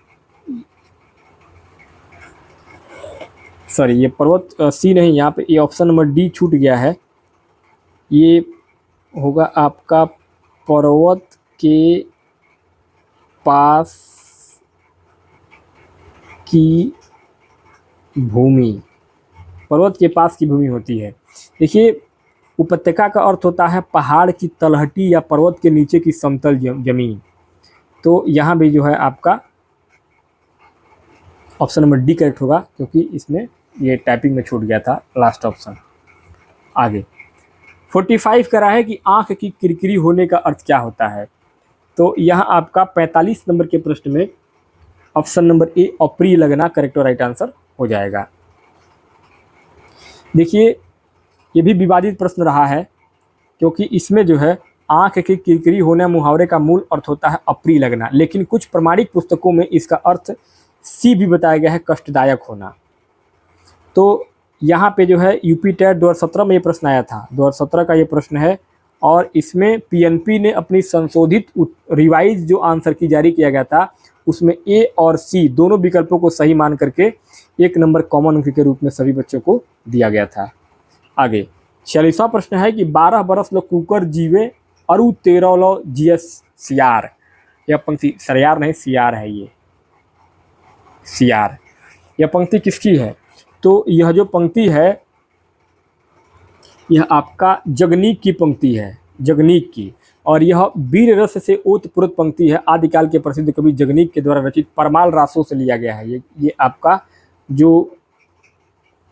सॉरी ये पर्वत सी नहीं, यहाँ पे ये ऑप्शन नंबर डी छूट गया है, ये होगा आपका पर्वत के पास की भूमि। पर्वत के पास की भूमि होती है। देखिए उपत्यका का अर्थ होता है पहाड़ की तलहटी या पर्वत के नीचे की समतल जमीन। तो यहाँ भी जो है आपका ऑप्शन नंबर डी करेक्ट होगा, क्योंकि इसमें ये टाइपिंग में छूट गया था लास्ट ऑप्शन। आगे 45 कह रहा है कि आंख की किरकिरी होने का अर्थ क्या होता है। तो यहाँ आपका 45 नंबर के प्रश्न में ऑप्शन नंबर ए अप्रिय लगना करेक्ट और राइट आंसर हो जाएगा। देखिए ये भी विवादित प्रश्न रहा है, क्योंकि इसमें जो है आंख की किरकिरी होना मुहावरे का मूल अर्थ होता है अप्रिय लगना, लेकिन कुछ प्रमाणिक पुस्तकों में इसका अर्थ सी भी बताया गया है, कष्टदायक होना। तो यहाँ पे जो है यूपी टेट 2017 में ये प्रश्न आया था, 2017 का ये प्रश्न है, और इसमें पीएनपी ने अपनी संशोधित रिवाइज जो आंसर की जारी किया गया था उसमें ए और सी दोनों विकल्पों को सही मान करके 1 नंबर कॉमन अंक के रूप में सभी बच्चों को दिया गया था। आगे 46वां प्रश्न है कि 12 बरस लो कुकर जीवे अरु 13 लो जीएस सियार। यह पंक्ति सरयार नहीं सियार है, ये सियार। यह पंक्ति किसकी है। तो यह जो पंक्ति है यह आपका जगनीक की पंक्ति है। जगनीक की। और यह वीर रस से ओतप्रोत पंक्ति है, आदिकाल के प्रसिद्ध कवि जगनीक के द्वारा रचित परमाल रासों से लिया गया है। ये आपका जो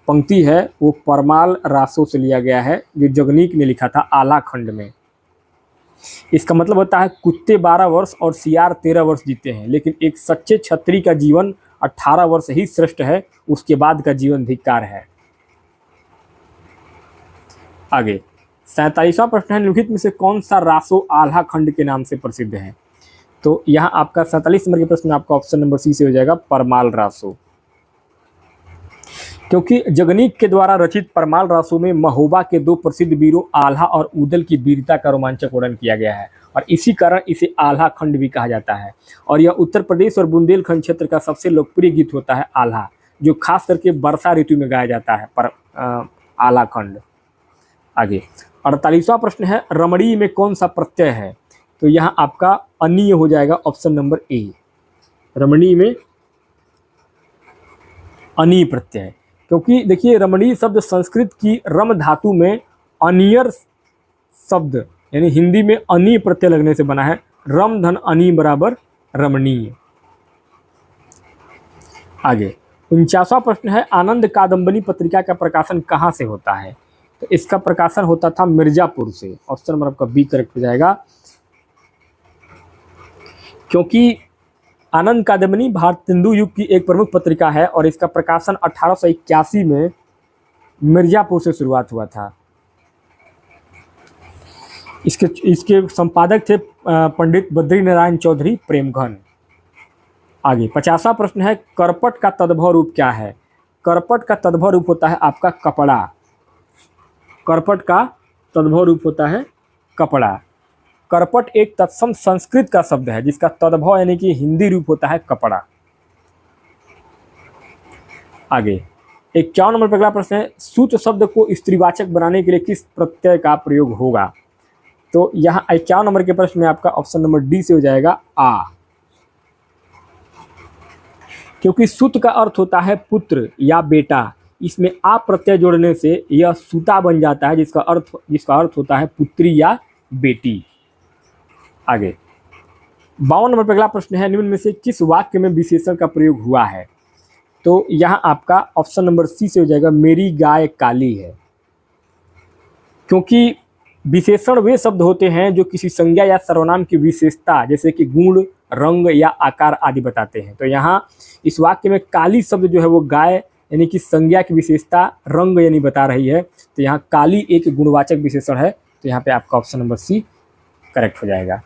पंक्ति है वो परमाल रासों से लिया गया है, जो जगनीक ने लिखा था आला खंड में। इसका मतलब होता है कुत्ते 12 वर्ष और सियार 13 वर्ष जीते हैं, लेकिन एक सच्चे क्षत्रिय का जीवन 18 वर्ष ही श्रेष्ठ है, उसके बाद का जीवन धिक्कार है। आगे 47वां प्रश्न है, निम्नलिखित में से कौन सा रासो आल्हा खंड के नाम से प्रसिद्ध है? तो यहाँ आपका 47 नंबर के प्रश्न में आपका ऑप्शन नंबर सी से हो जाएगा परमाल रासो, क्योंकि जगनीक के द्वारा रचित परमाल रासो में महोबा के 2 प्रसिद्ध वीरों आल्हा और उदल की वीरता का रोमांचक वर्णन किया गया है, और इसी कारण इसे आल्हा खंड भी कहा जाता है। और यह उत्तर प्रदेश और बुंदेलखंड क्षेत्र का सबसे लोकप्रिय गीत होता है आल्हा, जो खास करके वर्षा ऋतु में गाया जाता है आल्हा खंड। आगे 48वां प्रश्न है, रमणी में कौन सा प्रत्यय है? तो यहाँ आपका अनीय हो जाएगा, ऑप्शन नंबर ए। रमणी में अनीय प्रत्यय, क्योंकि देखिए रमणीय शब्द संस्कृत की रम धातु में अनियर शब्द यानी हिंदी में अनीय प्रत्यय लगने से बना है। रम धन अनीय बराबर रमणीय। आगे 49वां प्रश्न है, आनंद कादम्बनी पत्रिका का प्रकाशन कहाँ से होता है? तो इसका प्रकाशन होता था मिर्जापुर से। ऑप्शन नंबर आपका बी करेक्ट हो जाएगा, क्योंकि आनंद कादम्बनी भारतेंदु युग की एक प्रमुख पत्रिका है और इसका प्रकाशन 1881 में मिर्जापुर से शुरुआत हुआ था। इसके संपादक थे पंडित बद्री नारायण चौधरी प्रेमघन। आगे 50वां प्रश्न है, करपट का तद्भव रूप क्या है? करपट का तद्भव रूप होता है आपका कपड़ा। करपट का तद्भव रूप होता है कपड़ा। करपट एक तत्सम संस्कृत का शब्द है जिसका तद्भव यानी कि हिंदी रूप होता है कपड़ा। आगे 51 नंबर पर अगला प्रश्न है, सूत शब्द को स्त्रीवाचक बनाने के लिए किस प्रत्यय का प्रयोग होगा? तो यहाँ 51 नंबर के प्रश्न में आपका ऑप्शन नंबर डी से हो जाएगा आ, क्योंकि सूत का अर्थ होता है पुत्र या बेटा। इसमें आ प्रत्यय जोड़ने से यह सूता बन जाता है, जिसका अर्थ होता है पुत्री या बेटी। आगे 52 नंबर पर अगला प्रश्न है, निम्न में से किस वाक्य में विशेषण का प्रयोग हुआ है? तो यहाँ आपका ऑप्शन नंबर सी से हो जाएगा, मेरी गाय काली है। क्योंकि विशेषण वे शब्द होते हैं जो किसी संज्ञा या सर्वनाम की विशेषता जैसे कि गुण, रंग या आकार आदि बताते हैं। तो यहाँ इस वाक्य में काली शब्द जो है वो गाय यानी कि संज्ञा की विशेषता, रंग यानी बता रही है। तो यहाँ काली एक गुणवाचक विशेषण है, तो यहाँ पे आपका ऑप्शन नंबर सी करेक्ट हो जाएगा।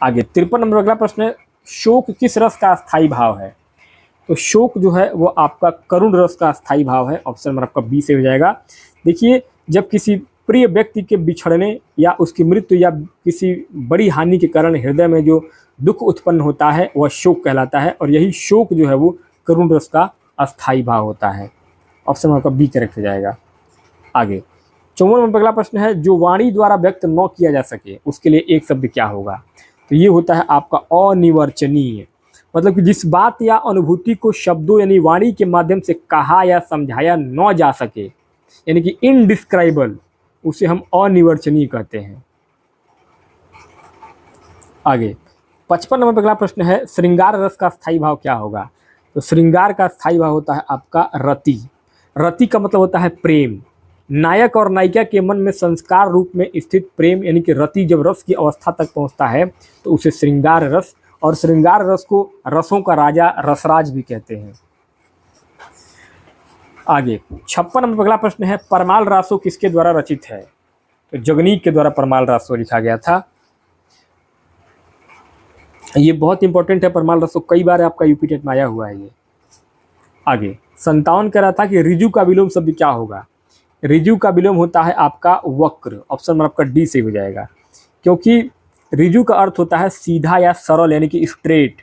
आगे 53 नंबर अगला प्रश्न है, शोक किस रस का स्थायी भाव है? तो शोक जो है वो आपका करुण रस का स्थायी भाव है। ऑप्शन नंबर आपका बी से हो जाएगा। देखिए जब किसी प्रिय व्यक्ति के बिछड़ने या उसकी मृत्यु या किसी बड़ी हानि के कारण हृदय में जो दुख उत्पन्न होता है वह शोक कहलाता है, और यही शोक जो है वो करुण रस का अस्थायी भाव होता है। ऑप्शन नंबर आपका बी करेक्ट हो जाएगा। आगे 54 नंबर अगला प्रश्न है, जो वाणी द्वारा व्यक्त न किया जा सके उसके लिए एक शब्द क्या होगा? तो ये होता है आपका अनिर्वचनीय। मतलब कि जिस बात या अनुभूति को शब्दों यानी वाणी के माध्यम से कहा या समझाया न जा सके यानी कि इनडिस्क्राइबल, उसे हम अनिर्वचनीय कहते हैं। आगे 55 नंबर पर अगला प्रश्न है, श्रृंगार रस का स्थायी भाव क्या होगा? तो श्रृंगार का स्थायी भाव होता है आपका रति। रति का मतलब होता है प्रेम। नायक और नायिका के मन में संस्कार रूप में स्थित प्रेम यानी कि रति जब रस की अवस्था तक पहुंचता है तो उसे श्रृंगार रस, और श्रृंगार रस को रसों का राजा रसराज भी कहते हैं। आगे 56 नंबर अगला प्रश्न है, परमाल रासो किसके द्वारा रचित है? तो जगनीक के द्वारा परमाल रासो लिखा गया था। ये बहुत इंपॉर्टेंट है परमाल रासो, कई बार आपका यूपी टेट में आया हुआ है ये। आगे 57 कह रहा था कि रिजु का विलोम शब्द क्या होगा? रिजु का विलोम होता है आपका वक्र। ऑप्शन नंबर आपका डी से हो जाएगा, क्योंकि रिजु का अर्थ होता है सीधा या सरल यानी कि स्ट्रेट,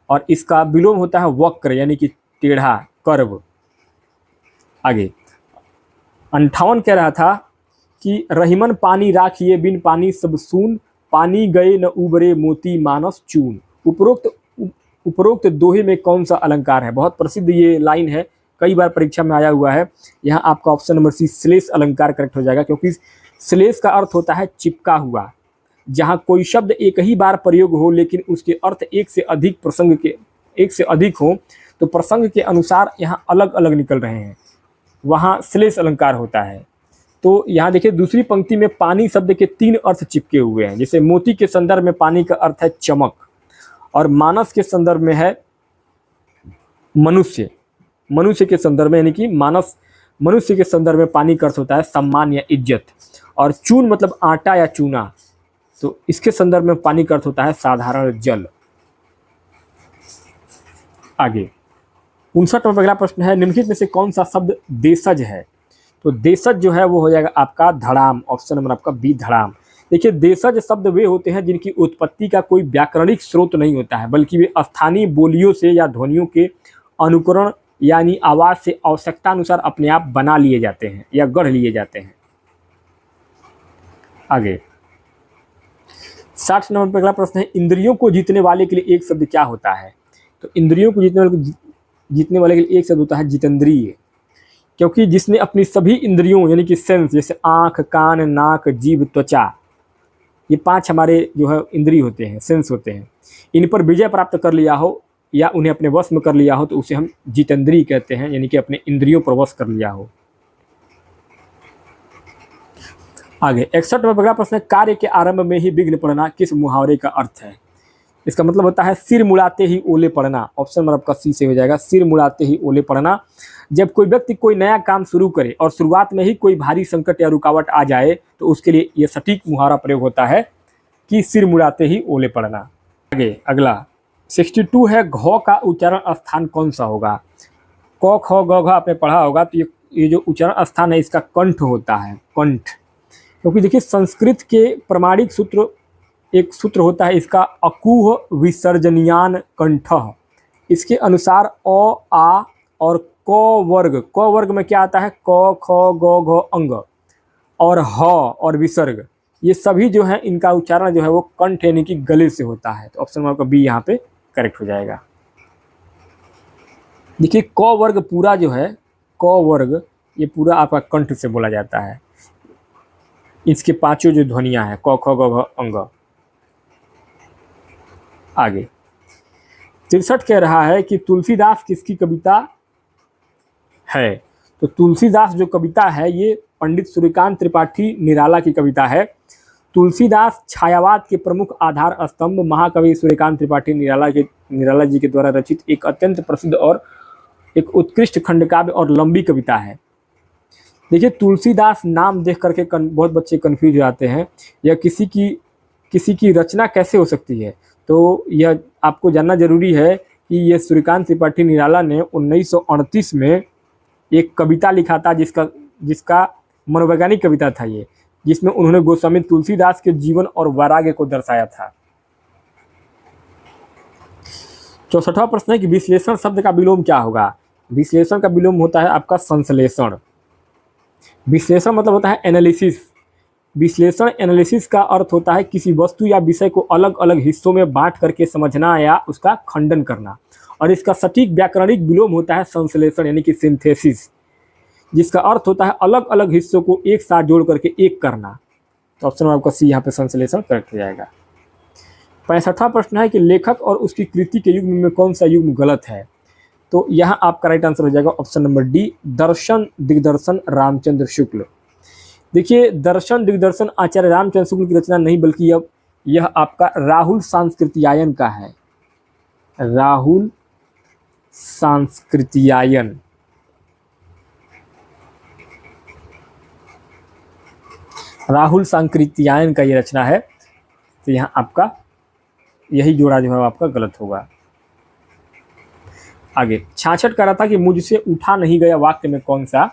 और इसका विलोम होता है वक्र यानी कि टेढ़ा, कर्व। आगे 58 कह रहा था कि रहीमन पानी राखिए बिन पानी सब सून, पानी गए न उबरे मोती मानस चून। उपरोक्त दोहे में कौन सा अलंकार है? बहुत प्रसिद्ध ये लाइन है, कई बार परीक्षा में आया हुआ है। यहाँ आपका ऑप्शन नंबर सी श्लेष अलंकार करेक्ट हो जाएगा, क्योंकि श्लेष का अर्थ होता है चिपका हुआ, जहाँ कोई शब्द एक ही बार प्रयोग हो लेकिन उसके अर्थ एक से अधिक हो, तो प्रसंग के अनुसार यहाँ अलग अलग निकल रहे हैं, वहाँ श्लेष अलंकार होता है। तो यहाँ देखिए दूसरी पंक्ति में पानी शब्द के 3 अर्थ चिपके हुए हैं। जैसे मोती के संदर्भ में पानी का अर्थ है चमक, और मानस के संदर्भ में है मनुष्य। मनुष्य के संदर्भ में यानी कि मनुष्य के संदर्भ में पानी का अर्थ होता है सम्मान या इज्जत, और चून मतलब आटा या चूना, तो इसके संदर्भ में पानी का अर्थ होता है साधारण जल। आगे 59वां अगला प्रश्न है, निम्नलिखित में से कौन सा शब्द देशज है? तो देशज जो है वो हो जाएगा आपका धड़ाम, ऑप्शन नंबर आपका बी धड़ाम। देखिए देशज शब्द वे होते हैं जिनकी उत्पत्ति का कोई व्याकरणिक स्रोत नहीं होता है, बल्कि वे स्थानीय बोलियों से या ध्वनियों के अनुकरण यानी आवाज से आवश्यकता अनुसार अपने आप बना लिए जाते हैं या गढ़ लिए जाते हैं। आगे 60 नंबर पर अगला प्रश्न है, इंद्रियों को जीतने वाले के लिए एक शब्द क्या होता है? तो इंद्रियों को जीतने वाले के लिए एक शब्द होता है जितेंद्रिय, क्योंकि जिसने अपनी सभी इंद्रियों यानी कि सेंस, जैसे आँख, कान, नाक, जीभ, त्वचा, ये 5 हमारे जो है इंद्रिय होते हैं, सेंस होते हैं, इन पर विजय प्राप्त कर लिया हो या उन्हें अपने वश में कर लिया हो तो उसे हम जितेंद्रिय कहते हैं, यानी कि अपने इंद्रियों पर वश कर लिया हो। आगे 61वां अगला प्रश्न है, कार्य के आरंभ में ही विघ्न पड़ना किस मुहावरे का अर्थ है? इसका मतलब होता है सिर मुड़ाते ही ओले पड़ना, ऑप्शन नंबर आपका सी से हो जाएगा, सिर मुड़ाते ही ओले पड़ना। जब कोई व्यक्ति कोई नया काम शुरू करे और शुरुआत में ही कोई भारी संकट या रुकावट आ जाए तो उसके लिए यह सटीक मुहावरा प्रयोग होता है कि सिर मुड़ाते ही ओले पड़ना। आगे अगला 62 है, घ का उच्चारण स्थान कौन सा होगा? क ख ग घ आपने पढ़ा होगा, तो ये जो उच्चारण स्थान है इसका कंठ होता है, कंठ। क्योंकि देखिए संस्कृत के प्रमाणिक सूत्र, एक सूत्र होता है इसका अकुह विसर्जनियान कंठः। इसके अनुसार अ, आ और क वर्ग में क्या आता है? क ख ग घ अंग और ह और विसर्ग, ये सभी जो है इनका उच्चारण जो है वो कंठ यानी कि गले से होता है। तो ऑप्शन नंबर बी यहाँ पे करेक्ट हो जाएगा। देखिए क वर्ग पूरा जो है, क वर्ग ये पूरा आपका कंठ से बोला जाता है। इसके 5 जो ध्वनियाँ हैं क ख ग घ अंग। आगे 63 कह रहा है कि तुलसीदास किसकी कविता है? तो तुलसीदास जो कविता है ये पंडित सूर्यकांत त्रिपाठी निराला की कविता है। तुलसीदास छायावाद के प्रमुख आधार स्तंभ महाकवि सूर्यकांत त्रिपाठी निराला जी के द्वारा रचित एक अत्यंत प्रसिद्ध और एक उत्कृष्ट खंडकाव्य और लंबी कविता है। देखिए तुलसीदास नाम देख करके बहुत बच्चे कन्फ्यूज हो जाते हैं, यह किसी की रचना कैसे हो सकती है? तो यह आपको जानना जरूरी है कि यह सूर्यकांत त्रिपाठी निराला ने 1938 में एक कविता लिखा था जिसका मनोवैज्ञानिक कविता था ये, जिसमें उन्होंने गोस्वामी तुलसीदास के जीवन और वैराग्य को दर्शाया था। 64वां प्रश्न है कि विश्लेषण शब्द का विलोम क्या होगा? विश्लेषण का विलोम होता है आपका संश्लेषण। विश्लेषण मतलब होता है एनालिसिस। विश्लेषण एनालिसिस का अर्थ होता है किसी वस्तु या विषय को अलग अलग हिस्सों में बांट करके समझना या उसका खंडन करना, और इसका सटीक व्याकरणिक विलोम होता है संश्लेषण यानी कि सिंथेसिस, जिसका अर्थ होता है अलग अलग हिस्सों को एक साथ जोड़ करके एक करना। तो ऑप्शन आपका सी यहाँ पे संश्लेषण करेक्ट हो जाएगा। 65वां प्रश्न है कि लेखक और उसकी कृति के युग्म में कौन सा युग्म गलत है? तो यहाँ आपका राइट आंसर हो जाएगा ऑप्शन नंबर डी, दर्शन दिग्दर्शन रामचंद्र शुक्ल। देखिए दर्शन दिग्दर्शन आचार्य रामचंद्र शुक्ल की रचना नहीं, बल्कि यह आपका राहुल सांस्कृत्यायन का है। राहुल सांस्कृत्यायन, राहुल सांस्कृत्यायन का ये रचना है। तो यहाँ आपका यही जोड़ा जो है आपका गलत होगा। आगे 66 कह रहा था कि मुझसे उठा नहीं गया वाक्य में कौन सा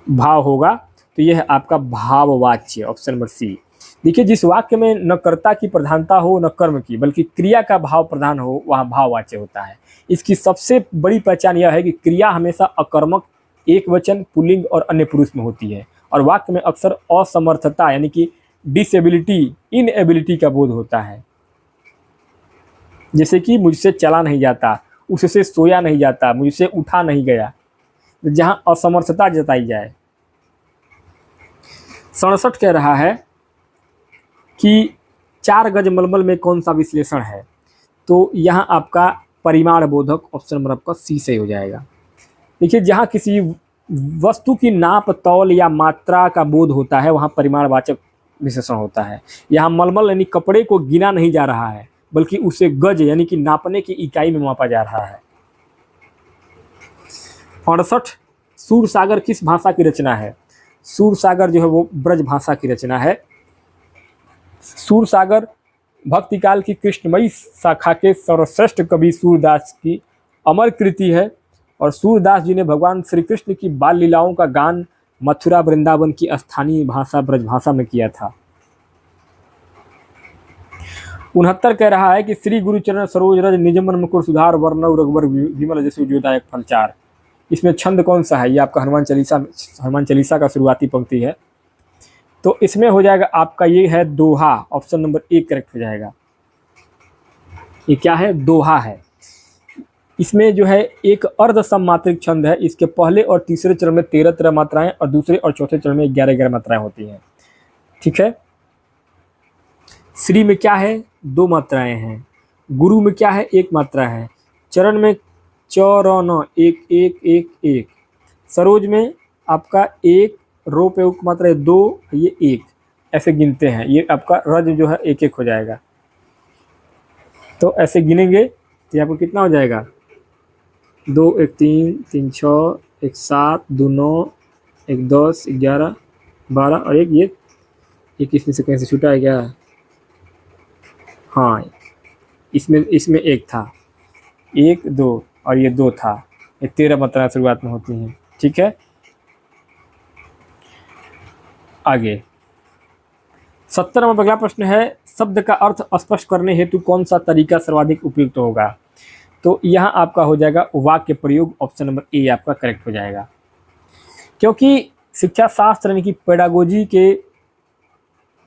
भाव होगा? तो यह है आपका भाववाच्य, ऑप्शन नंबर सी। देखिए जिस वाक्य में न कर्ता की प्रधानता हो न कर्म की, बल्कि क्रिया का भाव प्रधान हो, वहाँ भाववाच्य होता है। इसकी सबसे बड़ी पहचान यह है कि क्रिया हमेशा अकर्मक, एक वचन, पुल्लिंग और अन्य पुरुष में होती है, और वाक्य में अक्सर असमर्थता यानी कि डिसेबिलिटी, इनएबिलिटी का बोध होता है। जैसे कि मुझसे चला नहीं जाता, उससे सोया नहीं जाता, मुझसे उठा नहीं गया, जहाँ असमर्थता जताई जाए। 67 कह रहा है कि 4 गज मलमल में कौन सा विश्लेषण है। तो यहाँ आपका परिमाण बोधक ऑप्शन नंबर आपका सी सही हो जाएगा। देखिए, जहाँ किसी वस्तु की नाप, तौल या मात्रा का बोध होता है वहाँ परिमाणवाचक विशेषण होता है। यहाँ मलमल यानी कपड़े को गिना नहीं जा रहा है, बल्कि उसे गज यानी कि नापने की इकाई में मापा जा रहा है। 68 सूरसागर किस भाषा की रचना है। सूरसागर जो है वो ब्रज भाषा की रचना है। सूरसागर भक्तिकाल की कृष्णमयी शाखा के सर्वश्रेष्ठ कवि सूरदास की अमर कृति है और सूरदास जी ने भगवान श्री कृष्ण की बाल लीलाओं का गान मथुरा वृंदावन की स्थानीय भाषा ब्रज भाषा में किया था। 69 कह रहा है कि श्री गुरुचरण सरोज रज निजमन मुकुर सुधार वर्णव रघुवर विमल जसु जोदायक फलचार। इसमें छंद कौन सा है। ये आपका हनुमान चालीसा का शुरुआती पंक्ति है। तो इसमें हो जाएगा आपका ये है दोहा, ऑप्शन नंबर 1 करेक्ट हो जाएगा। ये क्या है, दोहा है। इसमें जो है एक अर्ध सममात्रिक छंद है। इसके पहले और तीसरे चरण में 13 मात्राएं और दूसरे और चौथे चरण में 11 मात्राएं होती हैं। ठीक है। श्री में क्या है, 2 मात्राएं हैं। गुरु में क्या है, 1 मात्रा है। चरण में चौरन 1 1 1 1। सरोज में आपका 1, रो पे उप मात्रा है 2, ये 1, ऐसे गिनते हैं। ये आपका रज जो है 1 1 हो जाएगा। तो ऐसे गिनेंगे तो आपको कितना हो जाएगा, 2 1 3 3 6 1 7 2 9 1 10 11 12 और एक इसमें से कहीं से छूटा है क्या। हाँ, इसमें 1 था, 1 2 और ये 2 था। ये 13 मात्रा शुरुआत में होती हैं। ठीक है। आगे 70 में अगला प्रश्न है, शब्द का अर्थ स्पष्ट करने हेतु कौन सा तरीका सर्वाधिक उपयुक्त होगा। तो यहाँ आपका हो जाएगा वाक्य प्रयोग, ऑप्शन नंबर ए आपका करेक्ट हो जाएगा। क्योंकि शिक्षा शास्त्र यानी कि पेडागोजी के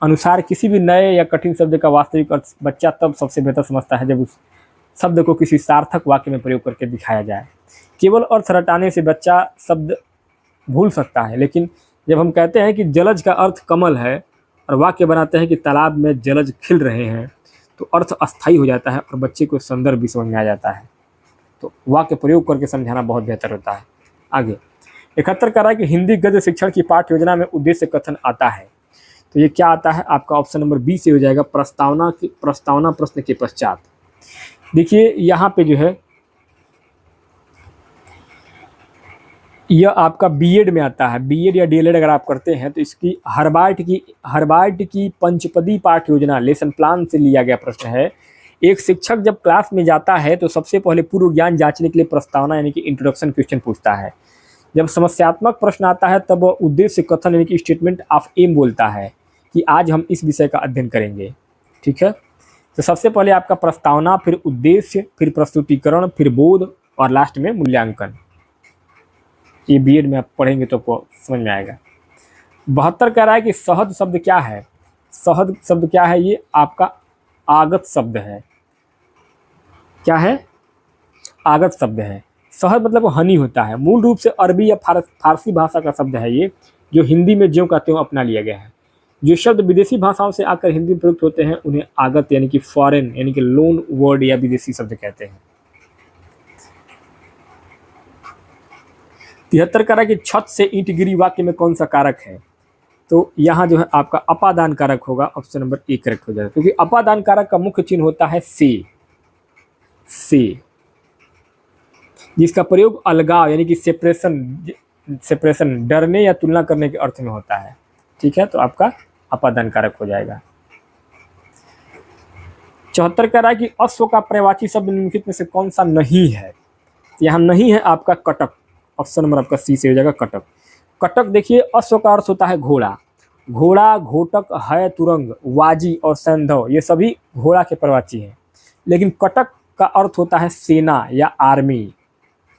अनुसार किसी भी नए या कठिन शब्द का वास्तविक अर्थ बच्चा तब सबसे बेहतर समझता है जब उस शब्द को किसी सार्थक वाक्य में प्रयोग करके दिखाया जाए। केवल अर्थ रटाने से बच्चा शब्द भूल सकता है, लेकिन जब हम कहते हैं कि जलज का अर्थ कमल है और वाक्य बनाते हैं कि तालाब में जलज खिल रहे हैं, तो अर्थ अस्थायी हो जाता है और बच्चे को संदर्भ भी समझ में आ जाता है। तो वाक्य प्रयोग करके समझाना बहुत बेहतर होता है। आगे 71 कह रहा है कि हिंदी गद्य शिक्षण की पाठ्य योजना में उद्देश्य कथन आता है। तो ये क्या आता है, आपका ऑप्शन नंबर बी से हो जाएगा, प्रस्तावना प्रश्न के पश्चात। देखिए यहाँ पे जो है यह आपका बीएड में आता है। बीएड या डीएलएड अगर आप करते हैं तो इसकी हार्वर्ड की पंचपदी पाठ्य योजना लेसन प्लान से लिया गया प्रश्न है। एक शिक्षक जब क्लास में जाता है तो सबसे पहले पूर्व ज्ञान जांचने के लिए प्रस्तावना यानी कि इंट्रोडक्शन क्वेश्चन पूछता है। जब समस्यात्मक प्रश्न आता है तब वह उद्देश्य कथन यानी कि स्टेटमेंट ऑफ एम बोलता है कि आज हम इस विषय का अध्ययन करेंगे। ठीक है। तो सबसे पहले आपका प्रस्तावना, फिर उद्देश्य, फिर प्रस्तुतिकरण, फिर बोध और लास्ट में मूल्यांकन। ये बीएड में आप पढ़ेंगे तो आपको समझ में आएगा। 72 कह रहा है कि सहज शब्द क्या है। सहज शब्द क्या है, ये आपका आगत शब्द है। क्या है, आगत शब्द है। सहज मतलब हनी होता है। मूल रूप से अरबी या फारसी भाषा का शब्द है ये, जो हिंदी में ज्यों का त्यों अपना लिया गया है। जो शब्द विदेशी भाषाओं से आकर हिंदी में प्रयुक्त होते हैं उन्हें आगत यानी कि फॉरेन यानी कि लोन वर्ड या विदेशी शब्द कहते हैं। 73 कह रहा है कि छत से ईंट गिरी वाक्य में कौन सा कारक है। तो यहाँ जो है आपका अपादान कारक होगा, ऑप्शन नंबर ए करेक्ट हो जाएगा। क्योंकि अपादान कारक का मुख्य चिन्ह होता है से, जिसका प्रयोग अलगाव यानी कि सेपरेशन, डरने या तुलना करने के अर्थ में होता है। ठीक है। तो आपका अपादान कारक हो जाएगा। 74 कह रहा है कि अश्व का पर्यायवाची शब्द निम्नलिखित में से कौन सा नहीं है। यहाँ नहीं है आपका कटक, ऑप्शन नंबर आपका सी से हो जाएगा कटक। कटक देखिए, अश्व का अर्थ होता है घोड़ा। घोड़ा, घोटक, है, तुरंग, वाजी और सैंधव ये सभी घोड़ा के पर्यायवाची हैं। लेकिन कटक का अर्थ होता है सेना या आर्मी।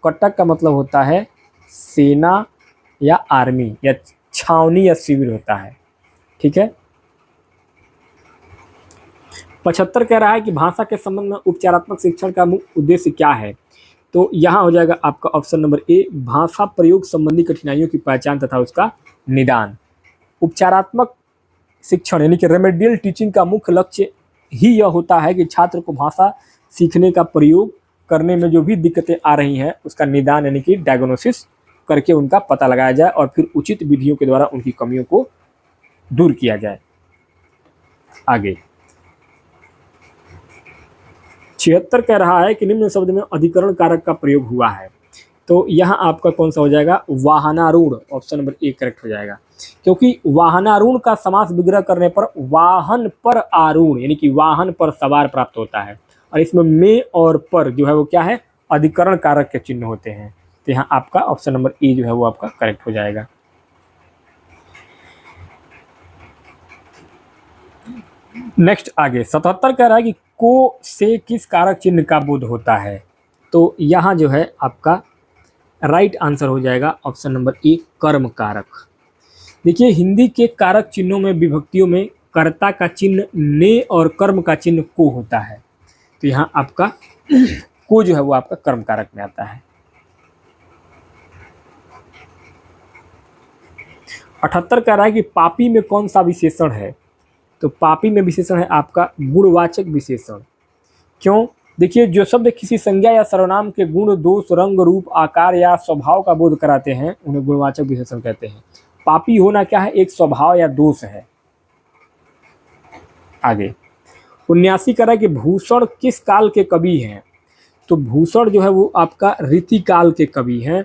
कटक का मतलब होता है सेना या आर्मी या छावनी या शिविर होता है। ठीक है। 75 कह रहा है कि भाषा के संबंध में उपचारात्मक शिक्षण का मुख्य उद्देश्य क्या है। तो यहाँ हो जाएगा आपका ऑप्शन नंबर ए, भाषा प्रयोग संबंधी कठिनाइयों की पहचान तथा उसका निदान। उपचारात्मक शिक्षण यानी कि रेमेडियल टीचिंग का मुख्य लक्ष्य ही यह होता है कि छात्र को भाषा सीखने का प्रयोग करने में जो भी दिक्कतें आ रही हैं उसका निदान यानी कि डायग्नोसिस करके उनका पता लगाया जाए और फिर उचित विधियों के द्वारा उनकी कमियों को दूर किया जाए। आगे 76 कह रहा है कि निम्न शब्द में अधिकरण कारक का प्रयोग हुआ है। तो यहाँ आपका कौन सा हो जाएगा, वाहनारूढ़, ऑप्शन नंबर ए करेक्ट हो जाएगा, क्योंकि वाहनारूढ़ का समास विग्रह करने पर वाहन पर आरूढ़ यानी कि वाहन पर सवार प्राप्त होता है, और इसमें में और पर जो है वो क्या है, अधिकरण कारक के चिन्ह होते हैं। तो यहाँ आपका ऑप्शन नंबर ए जो है वो आपका करेक्ट हो जाएगा। नेक्स्ट आगे 77 कह रहा है कि को से किस कारक चिन्ह का बोध होता है। तो यहाँ जो है आपका राइट आंसर हो जाएगा ऑप्शन नंबर ए, कर्म कारक। देखिए हिंदी के कारक चिन्हों में विभक्तियों में कर्ता का चिन्ह ने और कर्म का चिन्ह को होता है। तो यहाँ आपका को जो है वो आपका कर्म कारक में आता है। 78 कह रहा है कि पापी में कौन सा विशेषण है। तो पापी में विशेषण है आपका गुणवाचक विशेषण। क्यों, देखिए जो शब्द किसी संज्ञा या सर्वनाम के गुण, दोष, रंग, रूप, आकार या स्वभाव का बोध कराते हैं उन्हें गुणवाचक विशेषण कहते हैं। पापी होना क्या है, एक स्वभाव या दोष है। आगे 79 कह रहा है कि भूषण किस काल के कवि हैं। तो भूषण जो है वो आपका रीतिकाल के कवि हैं।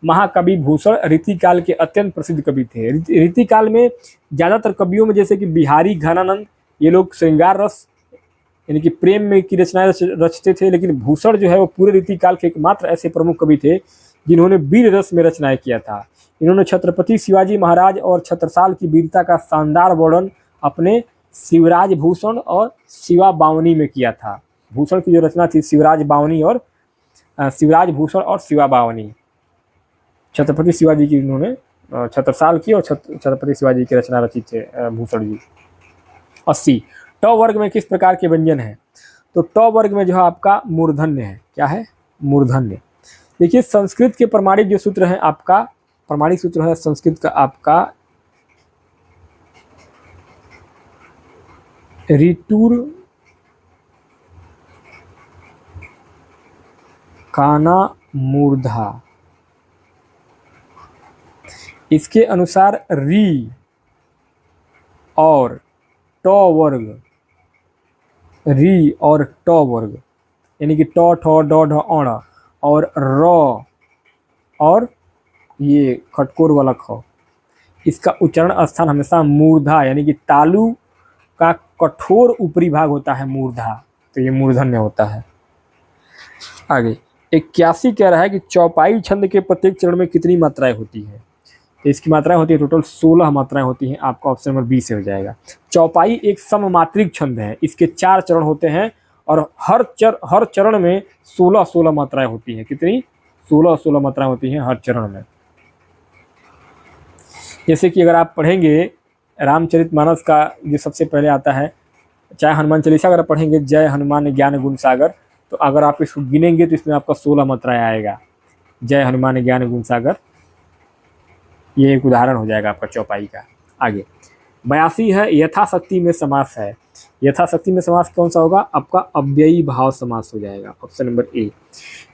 महाकवि भूषण रीतिकाल के अत्यंत प्रसिद्ध कवि थे। रीतिकाल में ज़्यादातर कवियों में जैसे कि बिहारी, घनानंद, ये लोग श्रृंगार रस यानी कि प्रेम में की रचनाएं रचते थे, लेकिन भूषण जो है वो पूरे रीतिकाल के एकमात्र ऐसे प्रमुख कवि थे जिन्होंने वीर रस में रचनाएं किया था। इन्होंने छत्रपति शिवाजी महाराज और छत्रसाल की वीरता का शानदार वर्णन अपने शिवराज भूषण और शिवा बावनी में किया था। भूषण की जो रचना थी शिवराज बावनी और शिवराज भूषण और शिवा बावनी, छत्रपति शिवाजी की इन्होंने छत्रसाल की और छत्रपति शिवाजी की रचना रची थे भूषण जी। 80 ट वर्ग में किस प्रकार के व्यंजन है। तो ट वर्ग में जो है आपका मूर्धन्य है। क्या है, मूर्धन्य। देखिए संस्कृत के प्रमाणिक जो सूत्र है आपका, प्रमाणिक सूत्र है संस्कृत का आपका रिटूर काना मूर्धा। इसके अनुसार री और ट वर्ग, री और ट वर्ग यानी कि ट, ठ, ड, ढ, अण और र और ये खटकोर वाला ख, इसका उच्चारण स्थान हमेशा मूर्धा यानी कि तालु का कठोर ऊपरी भाग होता है मूर्धा, तो ये मूर्धन्य होता है। आगे 81 कह रहा है कि चौपाई छंद के प्रत्येक चरण में कितनी मात्राएं होती हैं। तो इसकी मात्राएं होती है टोटल 16 मात्राएं होती हैं। आपका ऑप्शन नंबर बी से हो जाएगा। चौपाई एक सममात्रिक छंद है, इसके 4 चरण होते हैं और हर चरण में 16 मात्राएं होती हैं। कितनी, 16 मात्राएं होती हैं हर चरण में। जैसे कि अगर आप पढ़ेंगे रामचरितमानस का जो सबसे पहले आता है, चाहे हनुमान चालीसा अगर पढ़ेंगे जय हनुमान ज्ञान गुण सागर, तो अगर आप इसको गिनेंगे तो इसमें आपका 16 मात्राएं आएगा। जय हनुमान ज्ञान गुण सागर, ये एक उदाहरण हो जाएगा आपका चौपाई का। आगे 82 है यथाशक्ति में समास है। यथाशक्ति में समास कौन सा होगा, आपका अव्ययी भाव समास हो जाएगा, ऑप्शन नंबर ए।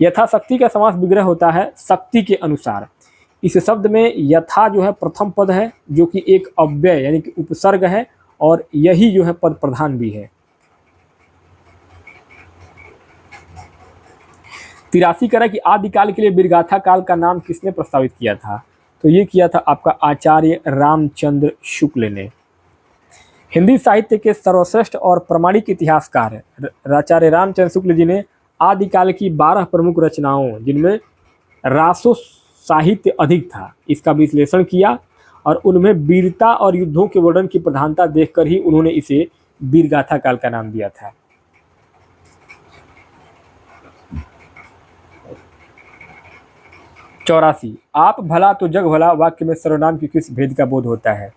यथाशक्ति का समास विग्रह होता है शक्ति के अनुसार। इस शब्द में यथा जो है प्रथम पद है जो कि एक अव्यय यानी कि उपसर्ग है, और यही जो है पद प्रधान भी है। 83 कह रहा है कि आदिकाल के लिए वीरगाथा काल का नाम किसने प्रस्तावित किया था। तो ये किया था आपका आचार्य रामचंद्र शुक्ल ने। हिंदी साहित्य के सर्वश्रेष्ठ और प्रामाणिक इतिहासकार आचार्य रामचंद्र शुक्ल जी ने आदिकाल की 12 प्रमुख रचनाओं, जिनमें रासो साहित्य अधिक था, इसका विश्लेषण किया और उनमें वीरता और युद्धों के वर्णन की प्रधानता देखकर ही उन्होंने इसे वीरगाथा काल का नाम दिया था। चौरासी आप भला तो जग भला वाक्य में सर्वनाम की किस भेद का बोध होता है।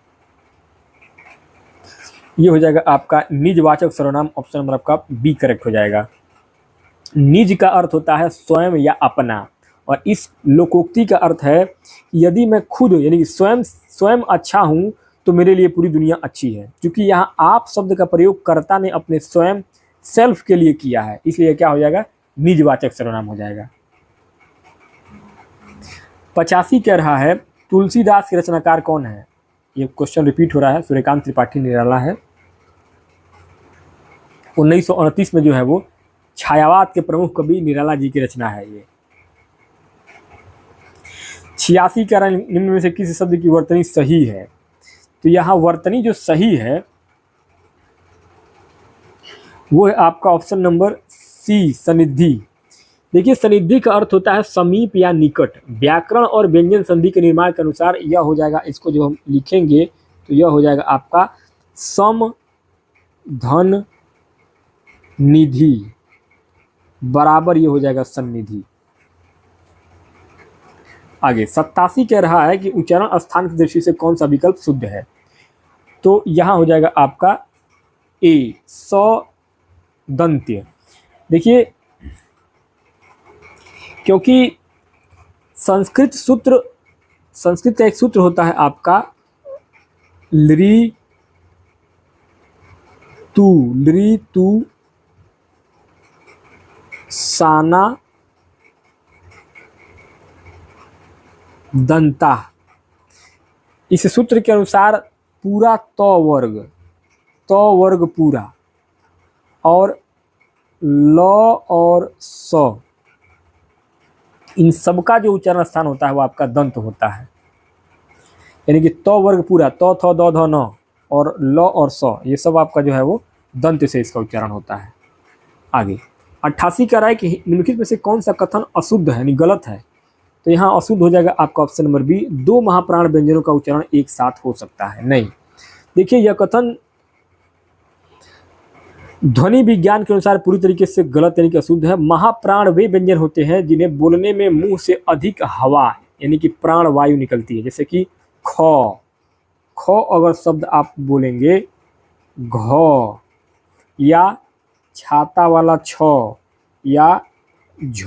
ये हो जाएगा आपका निजवाचक सर्वनाम, ऑप्शन नंबर आपका बी करेक्ट हो जाएगा। निज का अर्थ होता है स्वयं या अपना, और इस लोकोक्ति का अर्थ है यदि मैं खुद यानी कि स्वयं अच्छा हूँ तो मेरे लिए पूरी दुनिया अच्छी है। क्योंकि यहाँ आप शब्द का प्रयोग कर्ता ने अपने स्वयं सेल्फ के लिए किया है, इसलिए क्या हो जाएगा, निजवाचक सर्वनाम हो जाएगा। 85 कह रहा है तुलसीदास के रचनाकार कौन है। ये क्वेश्चन रिपीट हो रहा है, सूर्यकांत त्रिपाठी निराला है। 1929 में जो है वो छायावाद के प्रमुख कवि निराला जी की रचना है ये। 86 कह रहा है निम्न में से किसी शब्द की वर्तनी सही है। तो यहाँ वर्तनी जो सही है वो है आपका ऑप्शन नंबर सी, सनिधि। देखिए सनिधि का अर्थ होता है समीप या निकट। व्याकरण और व्यंजन संधि के निर्माण के अनुसार यह हो जाएगा, इसको जो हम लिखेंगे तो यह हो जाएगा आपका सम धन निधि बराबर ये हो जाएगा सन्निधि। आगे 87 कह रहा है कि उच्चारण स्थान की दृष्टि से कौन सा विकल्प शुद्ध है। तो यहाँ हो जाएगा आपका ए, सदंत्य। देखिए क्योंकि संस्कृत का एक सूत्र होता है आपका लृ तू साना दंता। इस सूत्र के अनुसार पूरा तो वर्ग पूरा और ल और स इन सबका जो उच्चारण स्थान होता है वो आपका दंत होता है। यानी कि तो वर्ग पूरा, तो थ द ध न और ल और स ये सब आपका जो है वो दंत से इसका उच्चारण होता है। आगे 88 कह रहा है कि निम्नलिखित में से कौन सा कथन अशुद्ध है, यानी गलत है। तो यहाँ अशुद्ध हो जाएगा आपका ऑप्शन नंबर बी, 2 महाप्राण व्यंजनों का उच्चारण एक साथ हो सकता है। नहीं, देखिए यह कथन ध्वनि विज्ञान के अनुसार पूरी तरीके से गलत यानी कि अशुद्ध है। महाप्राण वे व्यंजन होते हैं जिन्हें बोलने में मुंह से अधिक हवा यानी कि प्राण वायु निकलती है। जैसे कि ख अगर शब्द आप बोलेंगे घ या छाता वाला छ या झ,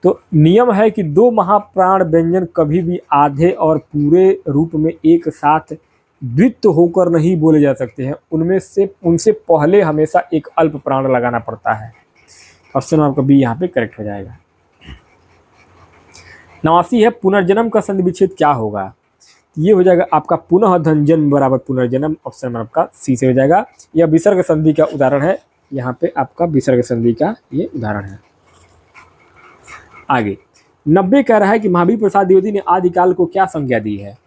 तो नियम है कि 2 महाप्राण व्यंजन कभी भी आधे और पूरे रूप में एक साथ द्वित्व होकर नहीं बोले जा सकते हैं। उनसे पहले हमेशा एक अल्प प्राण लगाना पड़ता है। ऑप्शन आपका बी यहाँ पे करेक्ट हो जाएगा। 89 है पुनर्जन्म का संधि विच्छेद क्या होगा। ये हो जाएगा आपका पुनः धन जन्म बराबर पुनर्जन्म। ऑप्शन नंबर आपका सी से हो जाएगा। यह विसर्ग संधि का उदाहरण है, यहाँ पे आपका विसर्ग संधि का ये उदाहरण है। आगे 90 कह रहा है कि महावीर प्रसाद द्विवेदी ने आदिकाल को क्या संज्ञा दी है।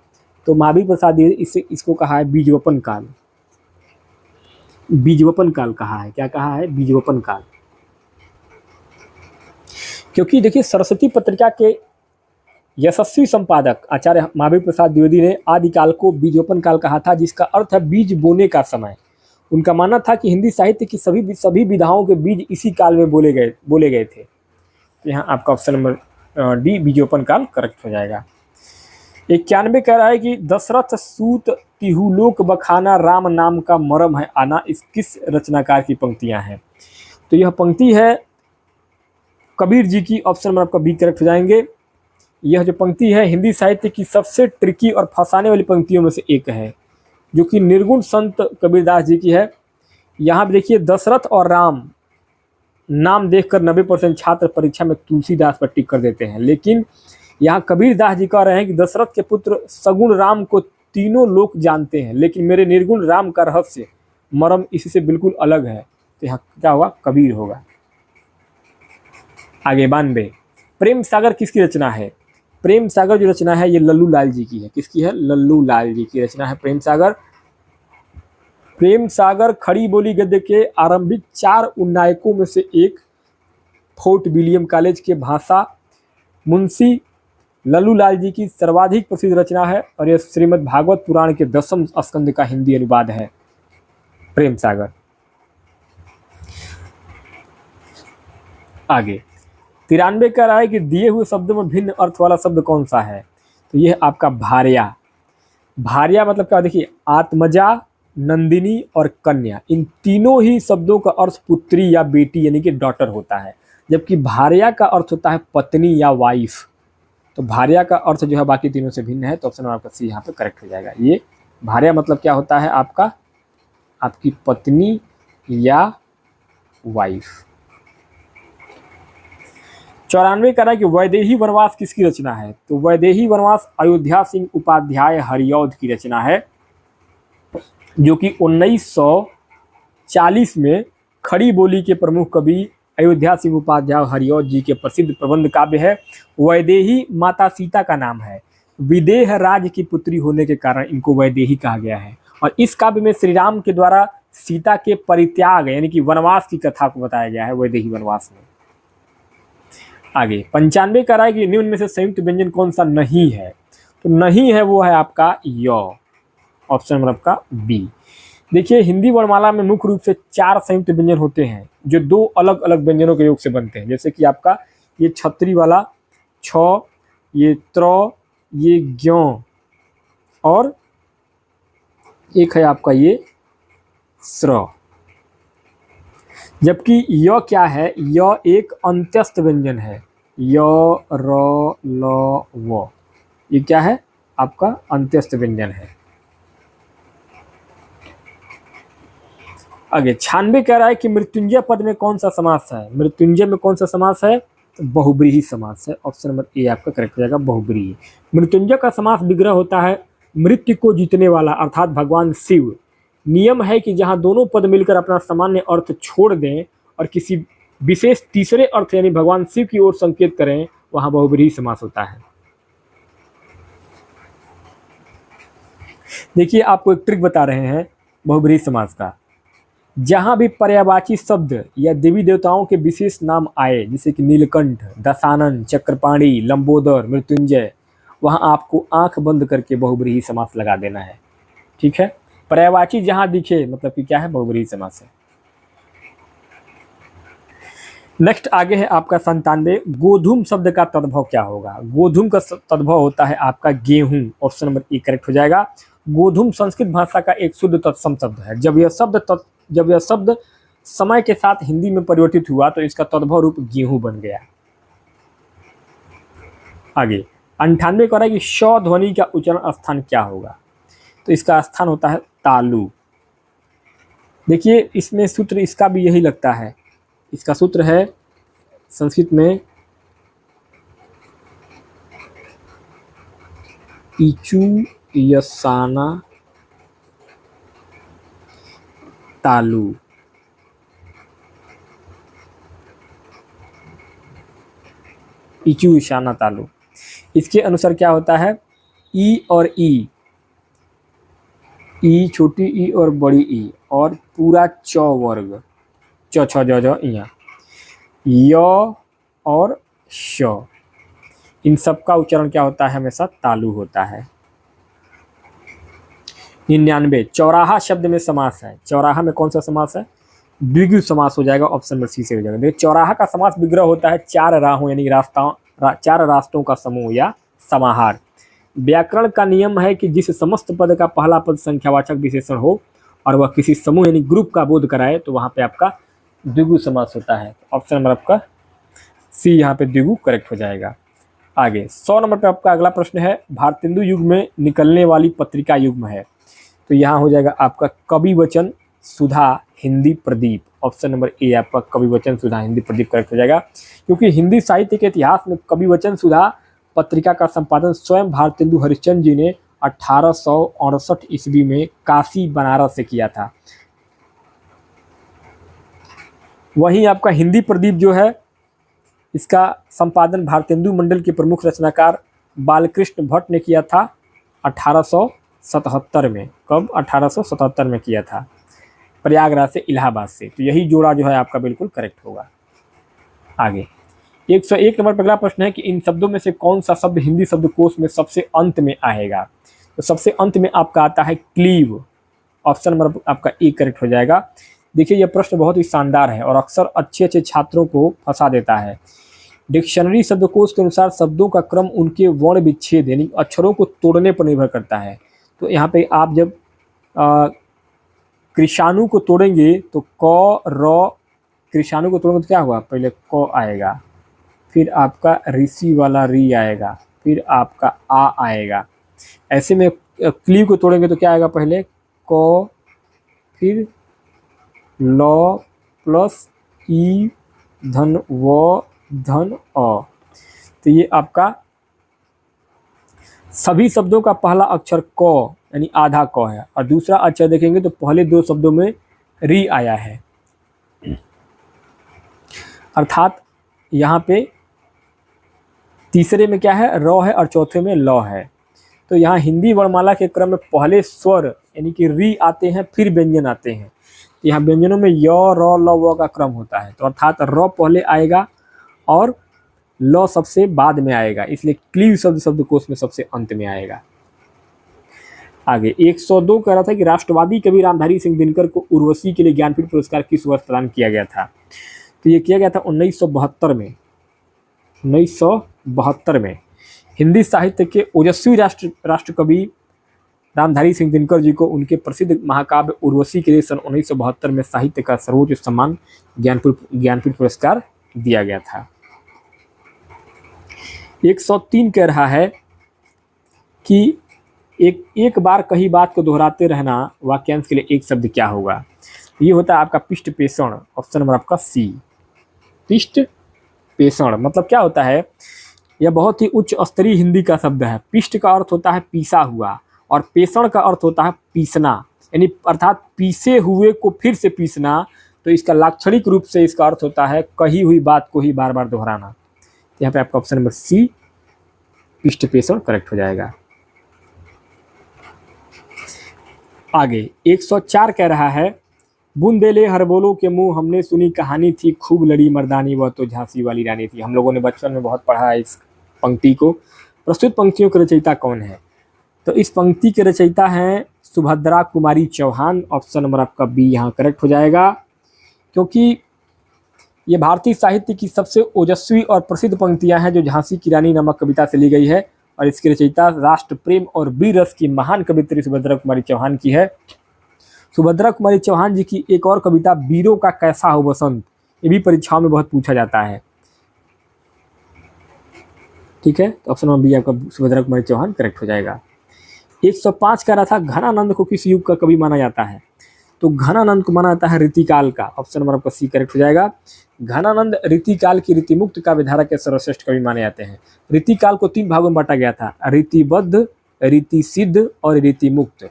तो महावीर प्रसाद द्विवेदी इसको कहा है बीजवपन काल। बीजवपन काल कहा है, क्या कहा है, बीजवपन काल। क्योंकि देखिए सरस्वती पत्रिका के यशस्वी संपादक आचार्य महावीर प्रसाद द्विवेदी ने आदिकाल को बीजवपन काल कहा था, जिसका अर्थ है बीज बोने का समय। उनका मानना था कि हिंदी साहित्य की सभी विधाओं के बीज इसी काल में बोले गए थे। तो यहाँ आपका ऑप्शन नंबर डी बीजोपन काल करेक्ट हो जाएगा। 91 कह रहा है कि दशरथ सूत तिहुलोक बखाना राम नाम का मरम है आना, इस किस रचनाकार की पंक्तियां हैं। तो यह पंक्ति है कबीर जी की। ऑप्शन नंबर आपका बी करेक्ट हो जाएंगे। यह जो पंक्ति है हिंदी साहित्य की सबसे ट्रिकी और फंसाने वाली पंक्तियों में से एक है, जो कि निर्गुण संत कबीरदास जी की है। यहाँ पे देखिए दशरथ और राम नाम देखकर 90% छात्र परीक्षा में तुलसीदास पर टिक कर देते हैं, लेकिन यहाँ कबीरदास जी कह रहे हैं कि दशरथ के पुत्र सगुण राम को तीनों लोग जानते हैं, लेकिन मेरे निर्गुण राम का रहस्य मरम इसी से बिल्कुल अलग है। तो यहाँ क्या होगा, कबीर होगा। आगे 92 प्रेम सागर किसकी रचना है। प्रेम सागर जो रचना है ये लल्लू लाल जी की है। किसकी है, लल्लू लाल जी की रचना है प्रेम सागर। प्रेम सागर खड़ी बोली गद्य के आरंभिक 4 उन्नायकों में से एक फोर्ट विलियम कॉलेज के भाषा मुंशी लल्लू लाल जी की सर्वाधिक प्रसिद्ध रचना है और यह श्रीमद् भागवत पुराण के 10वें स्कंद का हिंदी अनुवाद है प्रेम सागर। आगे 93 कह रहा है कि दिए हुए शब्दों में भिन्न अर्थ वाला शब्द कौन सा है। तो यह आपका भार्या। भार्या मतलब क्या, देखिए आत्मजा, नंदिनी और कन्या, इन तीनों ही शब्दों का अर्थ पुत्री या बेटी यानी कि डॉटर होता है, जबकि भार्या का अर्थ होता है पत्नी या वाइफ। तो भार्या का अर्थ जो है बाकी तीनों से भिन्न है, तो ऑप्शन नंबर आपका सी यहाँ पे करेक्ट हो जाएगा। ये भार्या मतलब क्या होता है आपका, आपकी पत्नी या वाइफ। 94 कह रहा है कि वैदेही वनवास किसकी रचना है, तो वैदेही वनवास अयोध्या सिंह उपाध्याय हरिऔध की रचना है, जो कि 1940 में खड़ी बोली के प्रमुख कवि अयोध्या सिंह उपाध्याय हरिऔध जी के प्रसिद्ध प्रबंध काव्य है। वैदेही माता सीता का नाम है, विदेह राज की पुत्री होने के कारण इनको वैदेही कहा गया है। और इस काव्य में श्री राम के द्वारा सीता के परित्याग यानी कि वनवास की कथा को बताया गया है वैदेही वनवास में। आगे 95 कह रहा है कि निम्न में से संयुक्त व्यंजन कौन सा नहीं है, तो नहीं है वो है आपका य, ऑप्शन नंबर आपका बी। देखिए हिंदी वर्णमाला में मुख्य रूप से 4 संयुक्त व्यंजन होते हैं जो 2 अलग अलग व्यंजनों के योग से बनते हैं, जैसे कि आपका ये छतरी वाला छ, ये त्र, ये ज्ञ, और एक है आपका ये स्र। जबकि य क्या है, य एक अंत्यस्थ व्यंजन है, य र ल व, ये क्या है आपका अंत्यस्थ व्यंजन है। आगे 96 कह रहा है कि मृत्युंजय पद में कौन सा समास है, मृत्युंजय में कौन सा समास है, तो बहुब्रीहि समास है, ऑप्शन नंबर ए आपका करेक्ट हो जाएगा बहुब्रीहि। मृत्युंजय का समास विग्रह होता है मृत्यु को जीतने वाला अर्थात भगवान शिव। नियम है कि जहां दोनों पद मिलकर अपना सामान्य अर्थ छोड़ दें और किसी विशेष तीसरे अर्थ यानी भगवान शिव की ओर संकेत करें, वहां बहुब्रीहि समास होता है। देखिए आपको एक ट्रिक बता रहे हैं बहुब्रीहि समास का, जहां भी पर्यायवाची शब्द या देवी देवताओं के विशेष नाम आए जैसे कि नीलकंठ, दशानन, चक्रपाणी, लंबोदर, मृत्युंजय, वहां आपको आंख बंद करके बहुब्रीहि समास लगा देना है। ठीक है, पर्यायवाची जहां दिखे मतलब कि क्या है बहुब्रीहि समास है। नेक्स्ट आगे है आपका 97 गोधूम शब्द का तद्भव क्या होगा। गोधूम का तद्भव होता है आपका गेहूं, ऑप्शन नंबर ए करेक्ट हो जाएगा। गोधूम संस्कृत भाषा का एक शुद्ध तत्सम शब्द है। जब यह शब्द समय के साथ हिंदी में परिवर्तित हुआ तो इसका तद्भव रूप गेहूं बन गया। आगे 98 कह रहा है कि श ध्वनि का उच्चारण स्थान क्या होगा, तो इसका स्थान होता है तालु। देखिए इसमें सूत्र इसका भी यही लगता है, इसका सूत्र है संस्कृत में इचु यसाना तालु। इचु ईशाना तालु। इसके अनुसार क्या होता है, ई और ई छोटी ई और बड़ी ई और पूरा च वर्ग च छ ज ज इया य और श, इन सब का उच्चारण क्या होता है हमेशा तालु होता है। 99 चौराहा शब्द में समास है। चौराहा में कौन सा समास है, द्विगु समास हो जाएगा, ऑप्शन नंबर सी से हो जाएगा। देखिए चौराहा का समास विग्रह होता है 4 राहों यानी चार रास्तों का समूह या समाहार। व्याकरण का नियम है कि जिस समस्त पद का पहला पद संख्यावाचक विशेषण हो और वह किसी समूह यानी ग्रुप का बोध कराए तो वहां पे आपका द्विगु समास होता है। ऑप्शन नंबर आपका सी यहाँ पे द्विगु करेक्ट हो जाएगा। आगे 100 नंबर पे आपका अगला प्रश्न है, भारतेंदु युग में निकलने वाली पत्रिका युग्म है, तो यहाँ हो जाएगा आपका Kavi Vachan Sudha Hindi Pradeep. Option number A आपका कवि वचन सुधा हिंदी प्रदीप करेक्ट हो जाएगा, क्योंकि हिंदी साहित्य के इतिहास में कवि वचन सुधा पत्रिका का संपादन स्वयं भारतेंदु हरिश्चंद्र जी ने 1868 ईस्वी में काशी बनारस से किया था। वहीं आपका हिंदी प्रदीप जो है इसका संपादन भारतेंदु मंडल के प्रमुख रचनाकार बालकृष्ण भट्ट ने किया था 1877 में। कब, 1877 में किया था, प्रयागराज से इलाहाबाद से। तो यही जोड़ा जो है आपका बिल्कुल करेक्ट होगा। आगे 101 नंबर पर अगला प्रश्न है कि इन शब्दों में से कौन सा शब्द हिंदी शब्दकोश में सबसे अंत में आएगा, तो सबसे अंत में आपका आता है क्लीव। ऑप्शन नंबर आपका ए करेक्ट हो जाएगा। देखिए यह प्रश्न बहुत ही शानदार है और अक्सर अच्छे छात्रों को फंसा देता है। डिक्शनरी शब्दकोश के अनुसार शब्दों का क्रम उनके वर्ण विच्छेद यानी अक्षरों को तोड़ने पर निर्भर करता है। तो यहाँ पे आप जब कृषाणु को तोड़ेंगे तो क र, कृषाणु को तोड़ेंगे तो क्या हुआ, पहले क आएगा, फिर आपका ऋषि वाला री आएगा, फिर आपका आ आएगा। ऐसे में क्लीव को तोड़ेंगे तो क्या आएगा, पहले क, फिर ल प्लस ई धन व धन अ। तो ये आपका सभी शब्दों का पहला अक्षर क यानी आधा क है, और दूसरा अक्षर देखेंगे तो पहले दो शब्दों में री आया है, अर्थात यहाँ पे तीसरे में क्या है, र है, और चौथे में ल है। तो यहाँ हिंदी वर्णमाला के क्रम में पहले स्वर यानी कि री आते हैं, फिर व्यंजन आते हैं। तो यहाँ व्यंजनों में य, र, ल, व का क्रम होता है, तो अर्थात र पहले आएगा और ल सबसे बाद में आएगा, इसलिए क्लीव शब्द शब्दकोश में सबसे अंत में आएगा। आगे 102 कह रहा था कि राष्ट्रवादी कवि रामधारी सिंह दिनकर को उर्वशी के लिए ज्ञानपीठ पुरस्कार किस वर्ष प्रदान किया गया था? तो ये किया गया था 1972 में। 1972 में हिंदी साहित्य के ओजस्वी राष्ट्र कवि रामधारी सिंह दिनकर जी को उनके प्रसिद्ध महाकाव्य उर्वशी के लिए सन 1972 में साहित्य का सर्वोच्च सम्मान ज्ञानपीठ पुरस्कार दिया गया था। 103 कह रहा है कि एक बार कही बात को दोहराते रहना वाक्यांश के लिए एक शब्द क्या होगा? ये होता है आपका पिष्ट पेषण, ऑप्शन नंबर आपका सी। पिष्ट पेषण मतलब क्या होता है? यह बहुत ही उच्च स्तरीय हिंदी का शब्द है। पिष्ट का अर्थ होता है पीसा हुआ, और पेषण का अर्थ होता है पीसना, यानी अर्थात पीसे हुए को फिर से पीसना। तो इसका लाक्षणिक रूप से इसका अर्थ होता है कही हुई बात को ही बार बार दोहराना। यहाँ पे आपका ऑप्शन नंबर सी पिष्ट पेषण करेक्ट हो जाएगा। आगे 104 कह रहा है, बुंदेले हरबोलों के मुंह हमने सुनी कहानी थी, खूब लड़ी मर्दानी वह तो झांसी वाली रानी थी। हम लोगों ने बचपन में बहुत पढ़ा है इस पंक्ति को। प्रस्तुत पंक्तियों के रचयिता कौन है? तो इस पंक्ति के रचयिता हैं सुभद्रा कुमारी चौहान, ऑप्शन नंबर आपका बी यहाँ करेक्ट हो जाएगा, क्योंकि ये भारतीय साहित्य की सबसे ओजस्वी और प्रसिद्ध पंक्तियां हैं जो झांसी की रानी नामक कविता से ली गई है, और इसकी रचयिता राष्ट्र प्रेम और वीर रस की महान कवित्री सुभद्रा कुमारी चौहान की है। सुभद्रा कुमारी चौहान जी की एक और कविता वीरों का कैसा हो बसंत, ये भी परीक्षाओं में बहुत पूछा जाता है। ठीक है, तो ऑप्शन नंबर बी आपका सुभद्रा कुमारी चौहान करेक्ट हो जाएगा। 105 कह रहा था, घनानंद को किस युग का कवि माना जाता है? तो घनानंद को माना जाता है रीतिकाल का, ऑप्शन नंबर आपका सी करेक्ट हो जाएगा। घनानंद रीतिकाल की रीतिमुक्त काव्यधारा के सर्वश्रेष्ठ कवि माने जाते हैं। रीतिकाल को 3 भागों में बांटा गया था, रीतिबद्ध, रीति सिद्ध और रीतिमुक्त।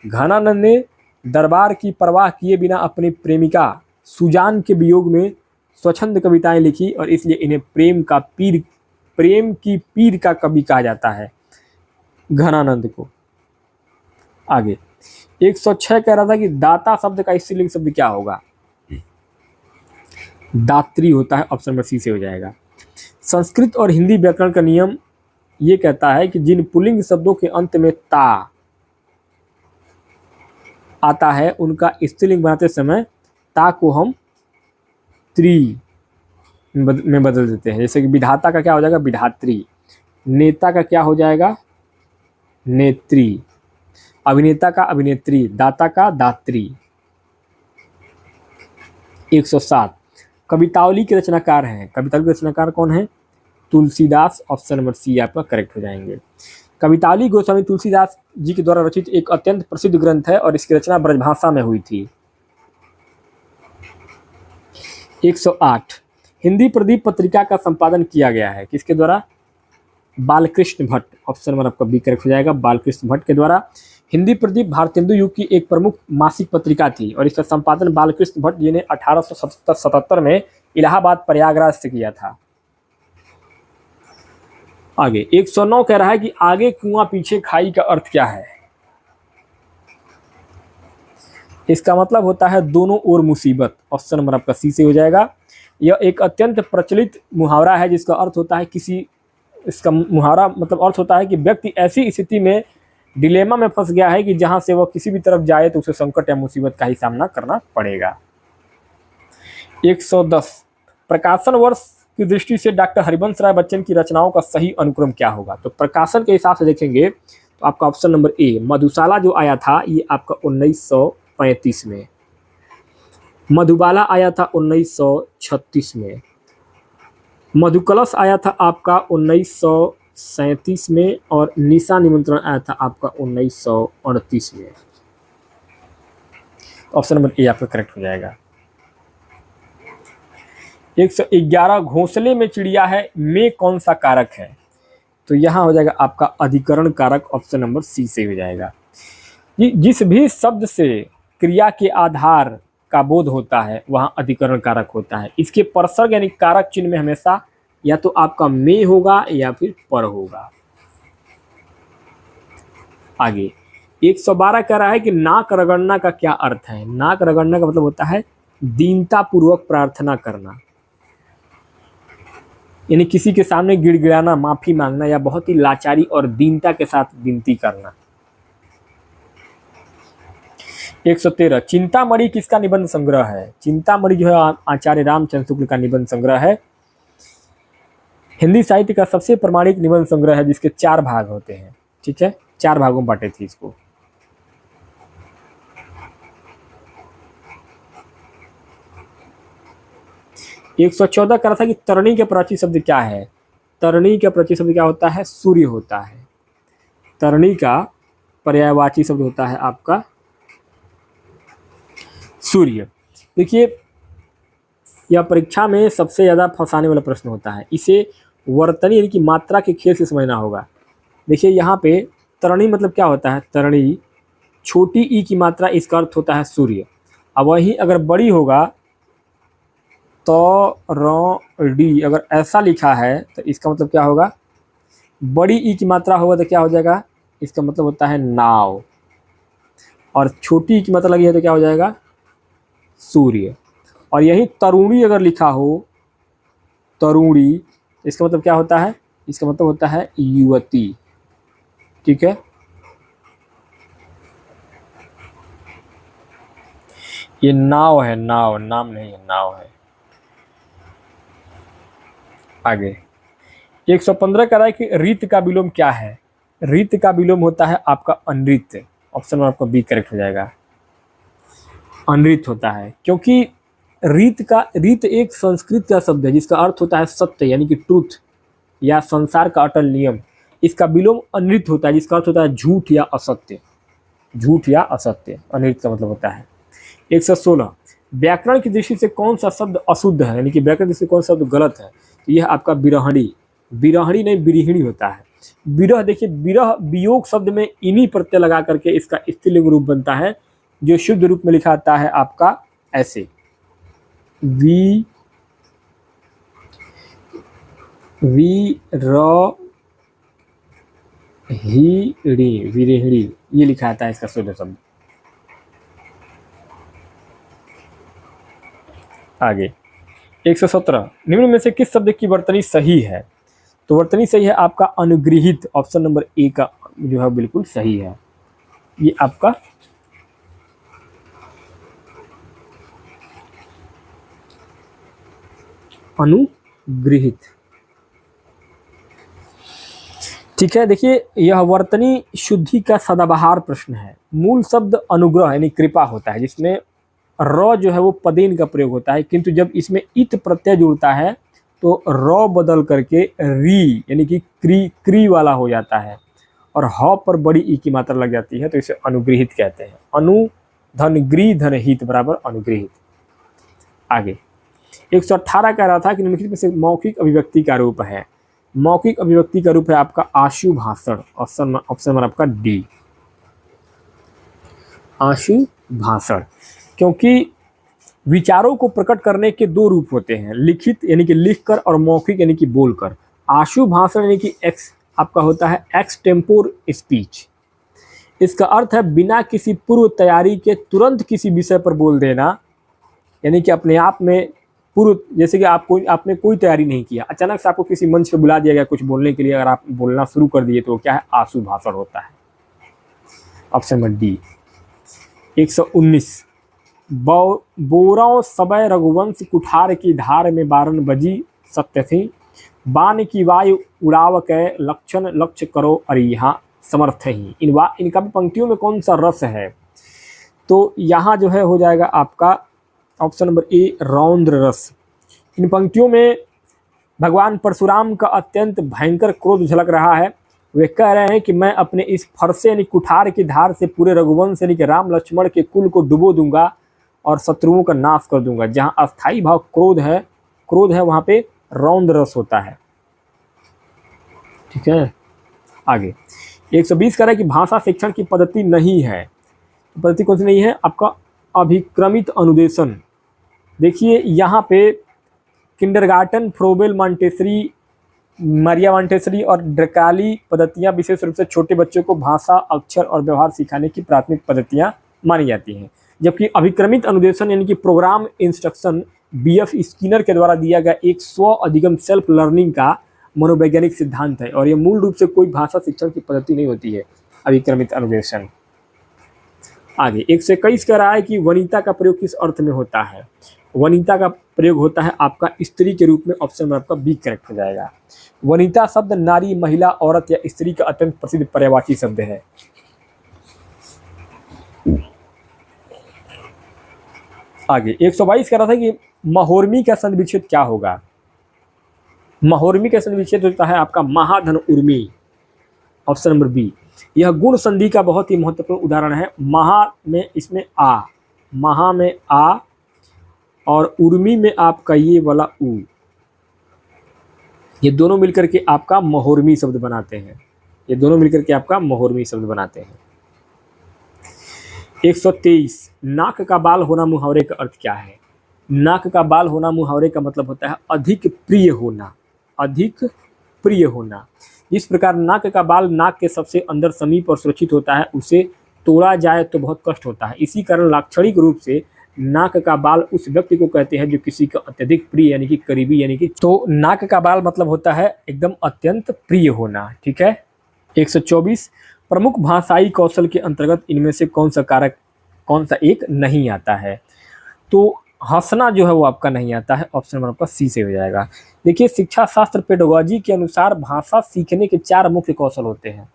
घनानंद ने दरबार की परवाह किए बिना अपनी प्रेमिका सुजान के वियोग में स्वच्छंद कविताएं लिखी, और इसलिए इन्हें प्रेम की पीर का कवि कहा जाता है घनानंद को। आगे 106 कह रहा था कि दाता शब्द का स्त्रीलिंग शब्द क्या होगा? दात्री होता है, ऑप्शन नंबर सी से हो जाएगा। संस्कृत और हिंदी व्याकरण का नियम ये कहता है कि जिन पुल्लिंग शब्दों के अंत में ता आता है उनका स्त्रीलिंग बनाते समय ता को हम त्री में बदल देते हैं। जैसे कि विधाता का क्या हो जाएगा? विधात्री। नेता का क्या हो जाएगा? नेत्री। अभिनेता का अभिनेत्री। दाता का दात्री। 107 कवितावली के रचनाकार हैं। कवितावली के रचनाकार कौन है? तुलसीदास, ऑप्शन नंबर सी आपका करेक्ट हो जाएंगे। कवितावली गोस्वामी तुलसीदास जी के द्वारा रचित एक अत्यंत प्रसिद्ध ग्रंथ है और इसकी रचना ब्रजभाषा में हुई थी। 108 हिंदी प्रदीप पत्रिका का संपादन किया गया है किसके द्वारा? बालकृष्ण भट्ट, ऑप्शन नंबर आपका बी करेक्ट हो जाएगा, बालकृष्ण भट्ट के द्वारा। हिंदी प्रदीप भारतेंदु युग की एक प्रमुख मासिक पत्रिका थी और इसका संपादन बालकृष्ण भट्ट जी ने 1877 में इलाहाबाद प्रयागराज से किया था। आगे 109 कह रहा है कि आगे कुआं पीछे खाई का अर्थ क्या है? इसका मतलब होता है दोनों ओर मुसीबत, ऑप्शन नंबर आपका सी से हो जाएगा। यह एक अत्यंत प्रचलित मुहावरा है जिसका अर्थ होता है इसका मुहावरा मतलब अर्थ होता है कि व्यक्ति ऐसी स्थिति में डिलेमा में फंस गया है कि जहां से वह किसी भी तरफ जाए तो उसे संकट या मुसीबत का ही सामना करना पड़ेगा। 110 प्रकाशन वर्ष की दृष्टि से डॉक्टर हरिवंश राय बच्चन की रचनाओं का सही अनुक्रम क्या होगा? तो प्रकाशन के हिसाब से देखेंगे तो आपका ऑप्शन नंबर ए मधुशाला जो आया था ये आपका 1935 में, मधुबाला आया था 1936 में, मधुकलश आया था आपका 1937 में और निशा निमंत्रण आया था आपका 1938 में। ऑप्शन नंबर ए आपका करेक्ट हो जाएगा। 111 घोंसले में चिड़िया है में कौन सा कारक है? तो यहाँ हो जाएगा आपका अधिकरण कारक, ऑप्शन नंबर सी से हो जाएगा। जिस भी शब्द से क्रिया के आधार का बोध होता है वहाँ अधिकरण कारक होता है। इसके परसर्ग यानी कारक चिन्ह में हमेशा या तो आपका में होगा या फिर पर होगा। आगे 112 कह रहा है कि नाक रगड़ना का क्या अर्थ है? नाक रगड़ना का मतलब होता है दीनता पूर्वक प्रार्थना करना, यानी किसी के सामने गिड़गिड़ाना, माफी मांगना या बहुत ही लाचारी और दीनता के साथ विनती करना। 113 चिंतामणि किसका निबंध संग्रह है? चिंतामणि जो है आचार्य रामचंद्र शुक्ल का निबंध संग्रह है। हिंदी साहित्य का सबसे प्रमाणिक निबंध संग्रह है जिसके 4 भाग होते हैं। ठीक है, 4 भागों में बांटे थे इसको। एक 114 कह रहा था कि तरणी के प्राची शब्द क्या है? तरणी का प्राची शब्द क्या होता है? सूर्य होता है। तरणी का पर्यायवाची शब्द होता है आपका सूर्य। देखिए यह परीक्षा में सबसे ज़्यादा फंसाने वाला प्रश्न होता है। इसे वर्तनी यानी कि मात्रा के खेल से समझना होगा। देखिए यहाँ पे तरणी मतलब क्या होता है? तरणी छोटी ई की मात्रा, इसका अर्थ होता है सूर्य। अब वहीं अगर बड़ी होगा तो डी अगर ऐसा लिखा है तो इसका मतलब क्या होगा? बड़ी ई की मात्रा होगा तो क्या हो जाएगा? इसका मतलब होता है नाव। और छोटी ई की मात्रा लगी है तो क्या हो जाएगा? सूर्य। और यही तरुणी अगर लिखा हो, तरुणी, इसका मतलब क्या होता है? इसका मतलब होता है युवती। ठीक है, ये नाव है, नाव, नाम नहीं है, नाव है। आगे 115 कह रहा है कि रीत का विलोम क्या है? रीत का विलोम होता है आपका अनृत। ऑप्शन में आपका बी करेक्ट हो जाएगा। अनृत होता है क्योंकि रीत एक संस्कृत का शब्द है जिसका अर्थ होता है सत्य यानी कि ट्रूथ या संसार का अटल नियम। इसका विलोम अनृत होता है जिसका अर्थ होता है झूठ या असत्य। झूठ या असत्य अनृत का मतलब होता है। 116 व्याकरण की दृष्टि से कौन सा शब्द अशुद्ध है, यानी कि व्याकरण की दृष्टि से कौन सा शब्द गलत है? तो यह आपका विरहणी। विरहणी नहीं बिरहिणी होता है। विरह, देखिए विरह वियोग शब्द में इन्हीं प्रत्यय लगा करके इसका स्त्रीलिंग रूप बनता है जो शुद्ध रूप में लिखा आता है आपका ऐसे विरहिणी, ये लिखा आता है इसका शुद्ध शब्द। आगे 117 निम्न में से किस शब्द की वर्तनी सही है? तो वर्तनी सही है आपका अनुगृहित। ऑप्शन नंबर ए का जो है बिल्कुल सही है। ये आपका अनुगृहित। ठीक है, देखिए यह वर्तनी शुद्धि का सदाबहार प्रश्न है। मूल शब्द अनुग्रह यानी कृपा होता है जिसमें र जो है वो पदेन का प्रयोग होता है, किंतु जब इसमें इत प्रत्यय जुड़ता है तो र बदल करके री यानी कि क्री वाला हो जाता है और ह पर बड़ी ई की मात्रा लग जाती है तो इसे अनुगृहित कहते हैं। अनु धन गृह धन हित बराबर अनुगृहित। आगे 118 कह रहा था कि निम्नलिखित में से मौखिक अभिव्यक्ति का रूप है। मौखिक अभिव्यक्ति का रूप है आपका आशु भाषण। ऑप्शन नंबर आपका डी आशु भाषण, क्योंकि विचारों को प्रकट करने के 2 रूप होते हैं, लिखित यानी कि लिखकर और मौखिक यानी कि बोलकर। आशु भाषण यानी कि आपका होता है एक्सटेम्पोर स्पीच। इसका अर्थ है बिना किसी पूर्व तैयारी के तुरंत किसी विषय पर बोल देना, यानी कि अपने आप में पूर्व, जैसे कि आपने कोई तैयारी नहीं किया, अचानक से आपको किसी मंच पर बुला दिया गया कुछ बोलने के लिए, अगर आप बोलना शुरू कर दिए तो क्या है? आशु भाषण होता है। Option number D. 119 बोराओं सबय रघुवंश कुठार की धार में बारन बजी सत्य थी, बान की वायु उड़ाव के लक्षण लक्ष्य करो अरे यहाँ समर्थ ही। इनका भी पंक्तियों में कौन सा रस है? तो यहाँ जो है हो जाएगा आपका ऑप्शन नंबर ए रौद्र रस। इन पंक्तियों में भगवान परशुराम का अत्यंत भयंकर क्रोध झलक रहा है। वे कह रहे हैं कि मैं अपने इस फरसे यानी कुठार की धार से पूरे रघुवंश यानी कि राम लक्ष्मण के कुल को डुबो दूंगा और शत्रुओं का नाश कर दूंगा। जहाँ अस्थाई भाव क्रोध है वहाँ पे रौद्र रस होता है। ठीक है, आगे 120 कह रहा है कि भाषा शिक्षण की पद्धति नहीं है। पद्धति कौन सी नहीं है? आपका अभिक्रमित अनुदेशन। देखिए यहाँ पे kindergarten, Froebel, Montessori, Maria Montessori और ड्रकाली पद्धतियाँ विशेष रूप से छोटे बच्चों को भाषा, अक्षर और व्यवहार सिखाने की प्राथमिक पद्धतियाँ मानी जाती हैं। जबकि अभिक्रमित अनुदेशन यानी कि प्रोग्राम इंस्ट्रक्शन BF स्किनर के द्वारा दिया गया एक स्व अधिगम सेल्फ लर्निंग का मनोवैज्ञानिक सिद्धांत है और यह मूल रूप से कोई भाषा शिक्षण की पद्धति नहीं होती है, अभिक्रमित अनुदेशन। आगे 121 कह रहा है कि वनिता का प्रयोग किस अर्थ में होता है? वनिता का प्रयोग होता है आपका स्त्री के रूप में। ऑप्शन में आपका बी करेक्ट हो जाएगा। वनिता शब्द नारी, महिला, औरत या स्त्री का अत्यंत प्रसिद्ध पर्यायवाची शब्द है। आगे 122 कह रहा था कि महोर्मी का संधि विच्छेद क्या होगा? महोर्मी का संधि विच्छेद होता है आपका महाधन उर्मी। Option number B. यह गुण संधि का बहुत ही महत्वपूर्ण उदाहरण है। महा में इसमें आ, महा में आ और उर्मी में आपका ये वाला उ, ये दोनों मिलकर के आपका महोर्मी शब्द बनाते हैं। ये दोनों मिलकर के आपका महोर्मी शब्द बनाते हैं। 123 नाक का बाल होना मुहावरे का अर्थ क्या है? नाक का बाल होना मुहावरे का मतलब होता है अधिक प्रिय होना। अधिक प्रिय होना। जिस प्रकार नाक का बाल नाक के सबसे अंदर समीप और सुरक्षित होता है, उसे तोड़ा जाए तो बहुत कष्ट होता है। इसी कारण लाक्षणिक रूप से नाक का बाल उस व्यक्ति को कहते हैं जो किसी का अत्यधिक प्रिय यानी कि करीबी यानी कि, तो नाक का बाल मतलब होता है एकदम अत्यंत प्रिय होना। ठीक है। 124 प्रमुख भाषाई कौशल के अंतर्गत इनमें से कौन सा एक नहीं आता है? तो हंसना जो है वो आपका नहीं आता है। ऑप्शन नंबर आपका सी से हो जाएगा। देखिए शिक्षा शास्त्र पेडागोजी के अनुसार भाषा सीखने के 4 मुख्य कौशल होते हैं,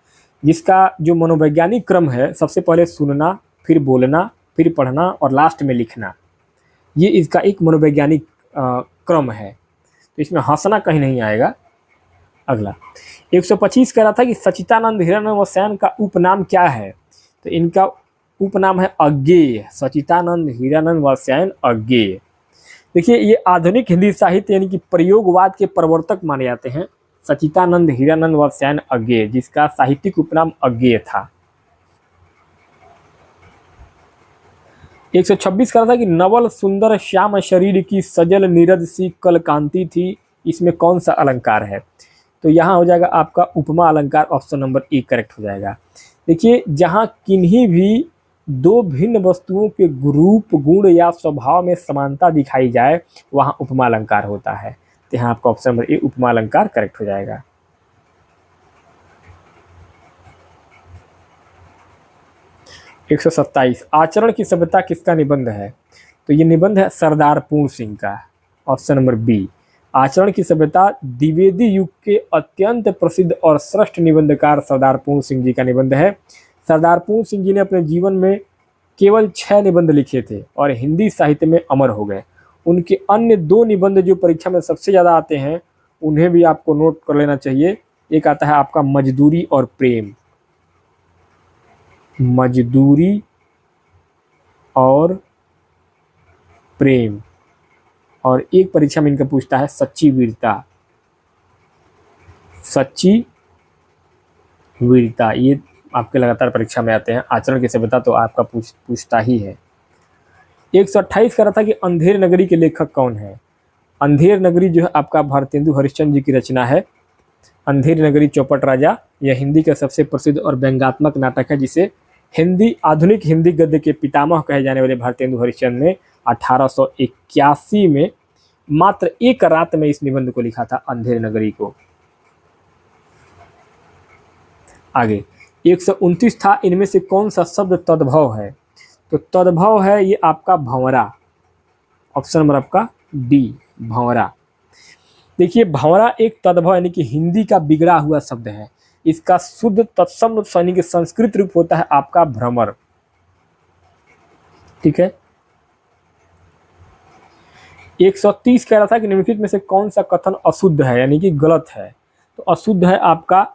जिसका जो मनोवैज्ञानिक क्रम है, सबसे पहले सुनना, फिर बोलना, फिर पढ़ना और लास्ट में लिखना। ये इसका एक मनोवैज्ञानिक क्रम है, तो इसमें हंसना कहीं नहीं आएगा। अगला 125 कह रहा था कि सच्चिदानंद हिरानंद व सैन का उपनाम क्या है? तो इनका उपनाम है अज्ञेय। सच्चिदानंद हिरानंद व सैन अज्ञेय। देखिए ये आधुनिक हिंदी साहित्य यानी कि प्रयोगवाद के प्रवर्तक माने जाते हैं। सच्चिदानंद हिरानंद व सैन अज्ञेय, जिसका साहित्यिक उपनाम अज्ञेय था। 126 कह रहा था कि नवल सुंदर श्याम शरीर की सजल नीरद सी कल कांति थी, इसमें कौन सा अलंकार है? तो यहाँ हो जाएगा आपका उपमा अलंकार। ऑप्शन नंबर ए करेक्ट हो जाएगा। देखिए जहाँ किन्हीं भी 2 भिन्न वस्तुओं के रूप, गुण या स्वभाव में समानता दिखाई जाए, वहाँ उपमा अलंकार होता है। तो यहाँ आपका ऑप्शन नंबर ए उपमा अलंकार करेक्ट हो जाएगा। 127 आचरण की सभ्यता किसका निबंध है? तो ये निबंध है सरदार पूर्ण सिंह का। Option number B. आचरण की सभ्यता द्विवेदी युग के अत्यंत प्रसिद्ध और श्रेष्ठ निबंधकार सरदार पूर्ण सिंह जी का निबंध है। सरदार पूर्ण सिंह जी ने अपने जीवन में केवल 6 निबंध लिखे थे और हिंदी साहित्य में अमर हो गए। उनके अन्य 2 निबंध जो परीक्षा में सबसे ज़्यादा आते हैं, उन्हें भी आपको नोट कर लेना चाहिए। एक आता है आपका मजदूरी और प्रेम, मजदूरी और प्रेम, और एक परीक्षा में इनका पूछता है सच्ची वीरता। सच्ची वीरता ये आपके लगातार परीक्षा में आते हैं। आचरण की सभ्यता तो आपका पूछता ही है। 128 कह रहा था कि अंधेर नगरी के लेखक कौन है? अंधेर नगरी जो है आपका भारतेंदु हरिश्चंद्र जी की रचना है। अंधेर नगरी चौपट राजा यह हिंदी का सबसे प्रसिद्ध और व्यंग्यात्मक नाटक है, जिसे आधुनिक हिंदी गद्य के पितामह कहे जाने वाले भारतेंदु हरिश्चंद्र ने 1881 में मात्र 1 रात में इस निबंध को लिखा था, अंधेर नगरी को। आगे 129 था इनमें से कौन सा शब्द तद्भव है? तो तद्भव है ये आपका भंवरा। ऑप्शन नंबर आपका डी भंवरा। देखिए भंवरा एक तद्भव यानी कि हिंदी का बिगड़ा हुआ शब्द है। इसका शुद्ध तत्सम यानी कि संस्कृत रूप होता है आपका भ्रमर। ठीक है। 130 कह रहा था कि निम्नलिखित में से कौन सा कथन अशुद्ध है, यानी कि गलत है। तो अशुद्ध है आपका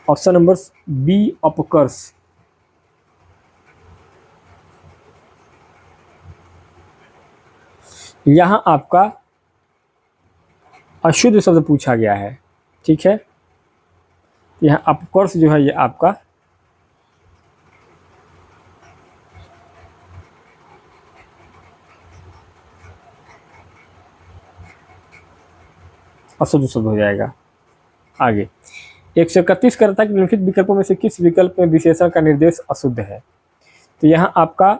ऑप्शन नंबर बी, अपकर्ष। यहां आपका अशुद्ध शब्द पूछा गया है, ठीक है। यहां अपकर्ष जो है ये आपका अशुद्ध शब्द हो जाएगा। आगे 131 करता है कि निम्नलिखित विकल्पों में से किस विकल्प में विशेषण का निर्देश अशुद्ध है। तो यहाँ आपका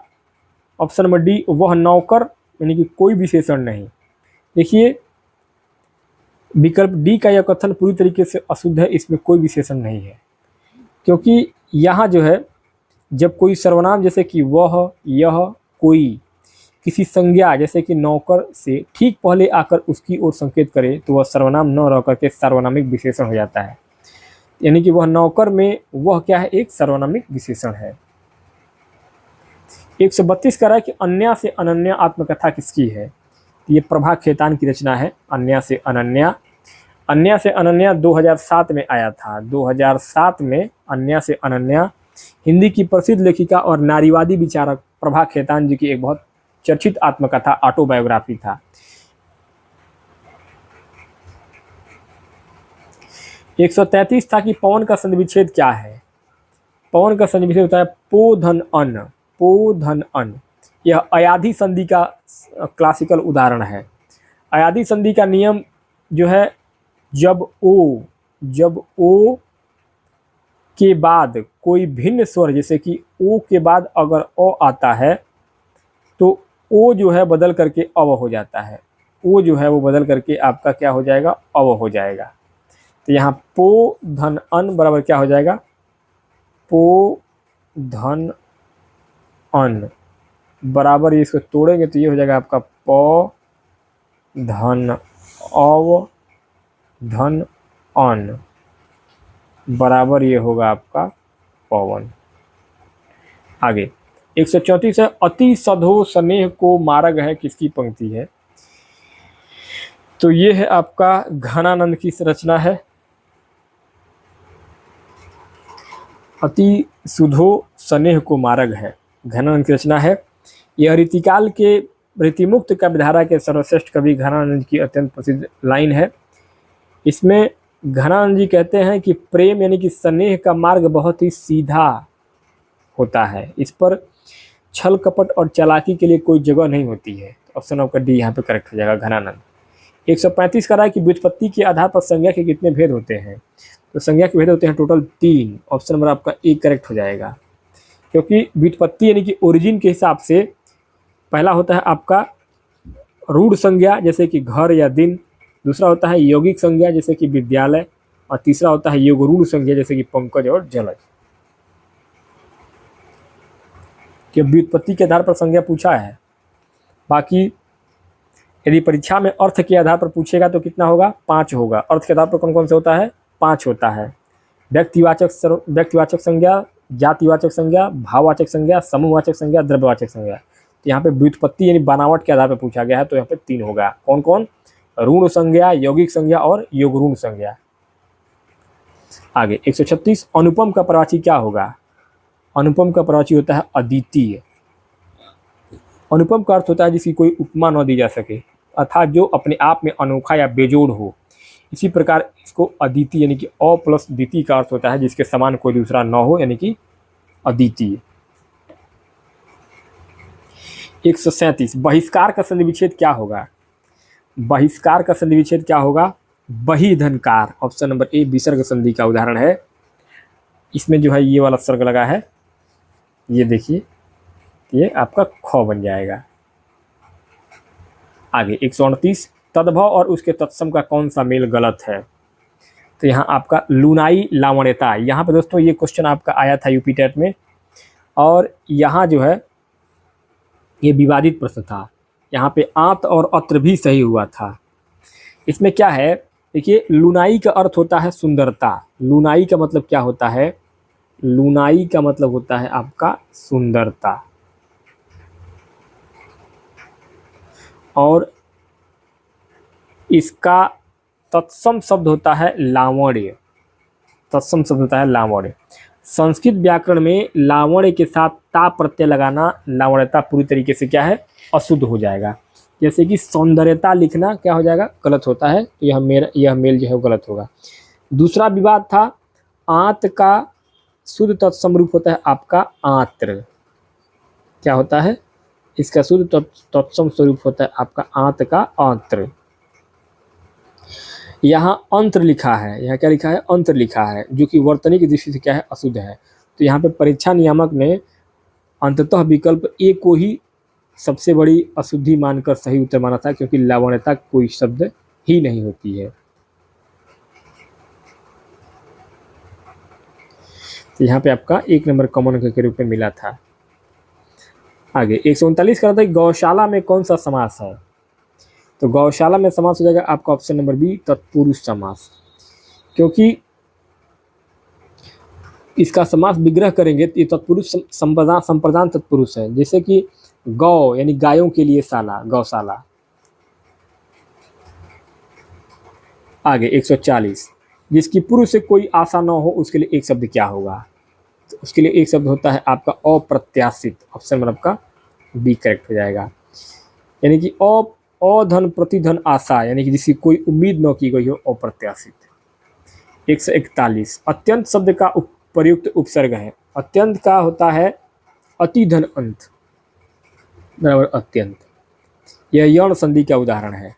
ऑप्शन नंबर डी, वह नौकर, यानी कि कोई विशेषण नहीं। देखिए विकल्प डी का यह कथन पूरी तरीके से अशुद्ध है, इसमें कोई विशेषण नहीं है, क्योंकि यहाँ जो है जब कोई सर्वनाम जैसे कि वह, यह, कोई किसी संज्ञा जैसे कि नौकर से ठीक पहले आकर उसकी ओर संकेत करे तो वह सर्वनाम न रह करके सार्वनामिक विशेषण हो जाता है। यानी कि वह नौकर में वह क्या है, एक सार्वनामिक विशेषण है। 132 कह रहा है कि अन्या से अनन्या आत्मकथा किसकी है। ये प्रभा खेतान की रचना है, अन्या से अनन्या। अन्या से अनन्या 2007 में आया था। 2007 में अन्या से अनन्या हिंदी की प्रसिद्ध लेखिका और नारीवादी विचारक प्रभा खेतान जी की एक बहुत चर्चित आत्मकथा, ऑटोबायोग्राफी था। 133 था कि पवन का संधि विच्छेद क्या है। पवन का संधि विच्छेद होता है पो धन अन, पो धन अन। यह अयाधी संधि का क्लासिकल उदाहरण है। अयाधी संधि का नियम जो है, जब ओ के बाद कोई भिन्न स्वर जैसे कि ओ के बाद अगर अ आता है तो ओ जो है बदल करके अव हो जाता है। ओ जो है वो बदल करके आपका क्या हो जाएगा, अव हो जाएगा। तो यहाँ पो धन अन बराबर क्या हो जाएगा, पो धन अन बराबर, ये इसको तोड़ेंगे तो ये हो जाएगा आपका प धन अव धन अन बराबर ये होगा आपका पवन। आगे 134 है, अति सधो स्नेह को मारग है किसकी पंक्ति है। तो ये है आपका घनानंद की रचना है। अति सुधो स्नेह को मारग है, घनानंद की रचना है। यह रीतिकाल के रीतिमुक्त काव्यधारा के सर्वश्रेष्ठ कवि घनानंद की अत्यंत प्रसिद्ध लाइन है। इसमें घनानंद जी कहते हैं कि प्रेम यानी कि स्नेह का मार्ग बहुत ही सीधा होता है, इस पर छल कपट और चालाकी के लिए कोई जगह नहीं होती है। ऑप्शन आपका डी यहाँ पे करेक्ट हो जाएगा, घनानंद। 135 कह रहा है कि व्युत्पत्ति के आधार पर संज्ञा के कितने भेद होते हैं। तो संज्ञा के भेद होते हैं टोटल 3। ऑप्शन नंबर आपका ए करेक्ट हो जाएगा, क्योंकि व्युत्पत्ति यानी कि ओरिजिन के हिसाब से पहला होता है आपका रूढ़ संज्ञा जैसे कि घर या दिन, दूसरा होता है यौगिक संज्ञा जैसे कि विद्यालय, और तीसरा होता है योगरूढ़ संज्ञा जैसे कि पंकज और जलज। कि व्युत्पत्ति के आधार पर संज्ञा पूछा है। बाकी यदि परीक्षा में अर्थ के आधार पर पूछेगा तो कितना होगा, 5 होगा। अर्थ के आधार पर कौन कौन से होता है, 5 होता है। व्यक्तिवाचक संज्ञा, जातिवाचक संज्ञा, भाववाचक संज्ञा, समूहवाचक संज्ञा, द्रव्यवाचक संज्ञा। तो यहाँ पे व्युत्पत्ति यानी बनावट के आधार पर पूछा गया है, तो यहाँ पे 3 होगा। कौन कौन, ऋण संज्ञा, यौगिक संज्ञा और योगऋण संज्ञा। आगे 136, अनुपम का प्रवाची क्या होगा। अनुपम का प्रवाची होता है अद्वितीय। अनुपम का अर्थ होता है जिसकी कोई उपमा न दी जा सके, अर्थात जो अपने आप में अनोखा या बेजोड़ हो। इसी प्रकार इसको अद्वितीय यानी कि अ प्लस द्वितीय का अर्थ होता है जिसके समान कोई दूसरा न हो, यानी कि अद्वितीय। 137, बहिष्कार का संधि विच्छेद क्या होगा। बहिष्कार का संधि विच्छेद क्या होगा, बहिधनकार। ऑप्शन नंबर ए विसर्ग संधि का उदाहरण है। इसमें जो है ये वाला सर्ग लगा है, ये देखिए, ये आपका ख बन जाएगा। आगे 129, तद्भव और उसके तत्सम का कौन सा मेल गलत है। तो यहाँ आपका लुनाई लावण्यता। यहाँ पे दोस्तों ये क्वेश्चन आपका आया था यूपी टेट में, और यहाँ जो है ये विवादित प्रश्न था। यहाँ पे आंत और अत्र भी सही हुआ था। इसमें क्या है, देखिए लुनाई का अर्थ होता है सुंदरता। लुनाई का मतलब क्या होता है, लुनाई का मतलब होता है आपका सुंदरता, और इसका तत्सम शब्द होता है लावण्य। तत्सम शब्द होता है लावण्य। संस्कृत व्याकरण में लावण्य के साथ ता प्रत्यय लगाना लावण्यता पूरी तरीके से क्या है, अशुद्ध हो जाएगा। जैसे कि सौंदर्यता लिखना क्या हो जाएगा, गलत होता है, तो यह मेल जो है गलत होगा। दूसरा विवाद था, आंत का शुद्ध तत्सम रूप होता है आपका आंत्र। क्या होता है, इसका शुद्ध तत्सम स्वरूप होता है आपका आंत का आंत्र। यहाँ अंतर लिखा है, यहाँ क्या लिखा है, अंतर लिखा है, जो कि वर्तनी की दृष्टि से क्या है, अशुद्ध है। तो यहाँ पे परीक्षा नियामक ने अंततः विकल्प ए को ही सबसे बड़ी अशुद्धि मानकर सही उत्तर माना था, क्योंकि लावण्यता कोई शब्द ही नहीं होती है। तो यहाँ पे आपका 1 नंबर कॉमन अंक के रूप में मिला था। आगे 139 का था कि गौशाला में कौन सा समास है। तो गौशाला में समास हो जाएगा आपका ऑप्शन नंबर बी, तत्पुरुष समास, क्योंकि इसका समास विग्रह करेंगे तो ये तत्पुरुष संप्रदान तत्पुरुष है। जैसे कि गौ यानी गायों के लिए शाला, गौशाला। आगे 140, जिसकी पूर्व से कोई आशा न हो उसके लिए एक शब्द क्या होगा। तो उसके लिए एक शब्द होता है आपका अप्रत्याशित। ऑप्शन नंबर आपका बी करेक्ट हो जाएगा। यानी कि अधन प्रतिधन आशा, यानी कि जिसकी कोई उम्मीद न की गई हो, अप्रत्याशित। 141, अत्यंत शब्द का प्रयुक्त उपसर्ग है। अत्यंत का होता है अति धन अंत बराबर अत्यंत। यह यौन संधि का उदाहरण है।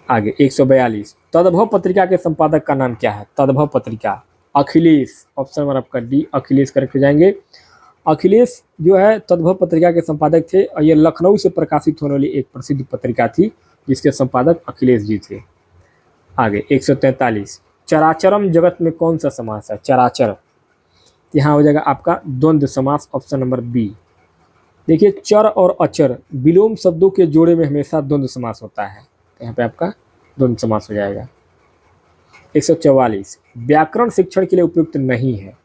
आगे 142, तद्भव पत्रिका के संपादक का नाम क्या है। तद्भव पत्रिका अखिलेश। ऑप्शन नंबर आपका डी, अखिलेश करेक्ट हो जाएंगे। अखिलेश जो है तद्भव पत्रिका के संपादक थे, और यह लखनऊ से प्रकाशित होने वाली एक प्रसिद्ध पत्रिका थी, जिसके संपादक अखिलेश जी थे। आगे 143, चराचरम जगत में कौन सा समास है। चराचर, यहाँ हो जाएगा आपका द्वंद्व समास। Option number B. देखिए, चर और अचर विलोम शब्दों के जोड़े में हमेशा द्वंद्व समास होता है, यहाँ पे आपका द्वंद्व समास हो जाएगा। 144, व्याकरण शिक्षण के लिए उपयुक्त नहीं है।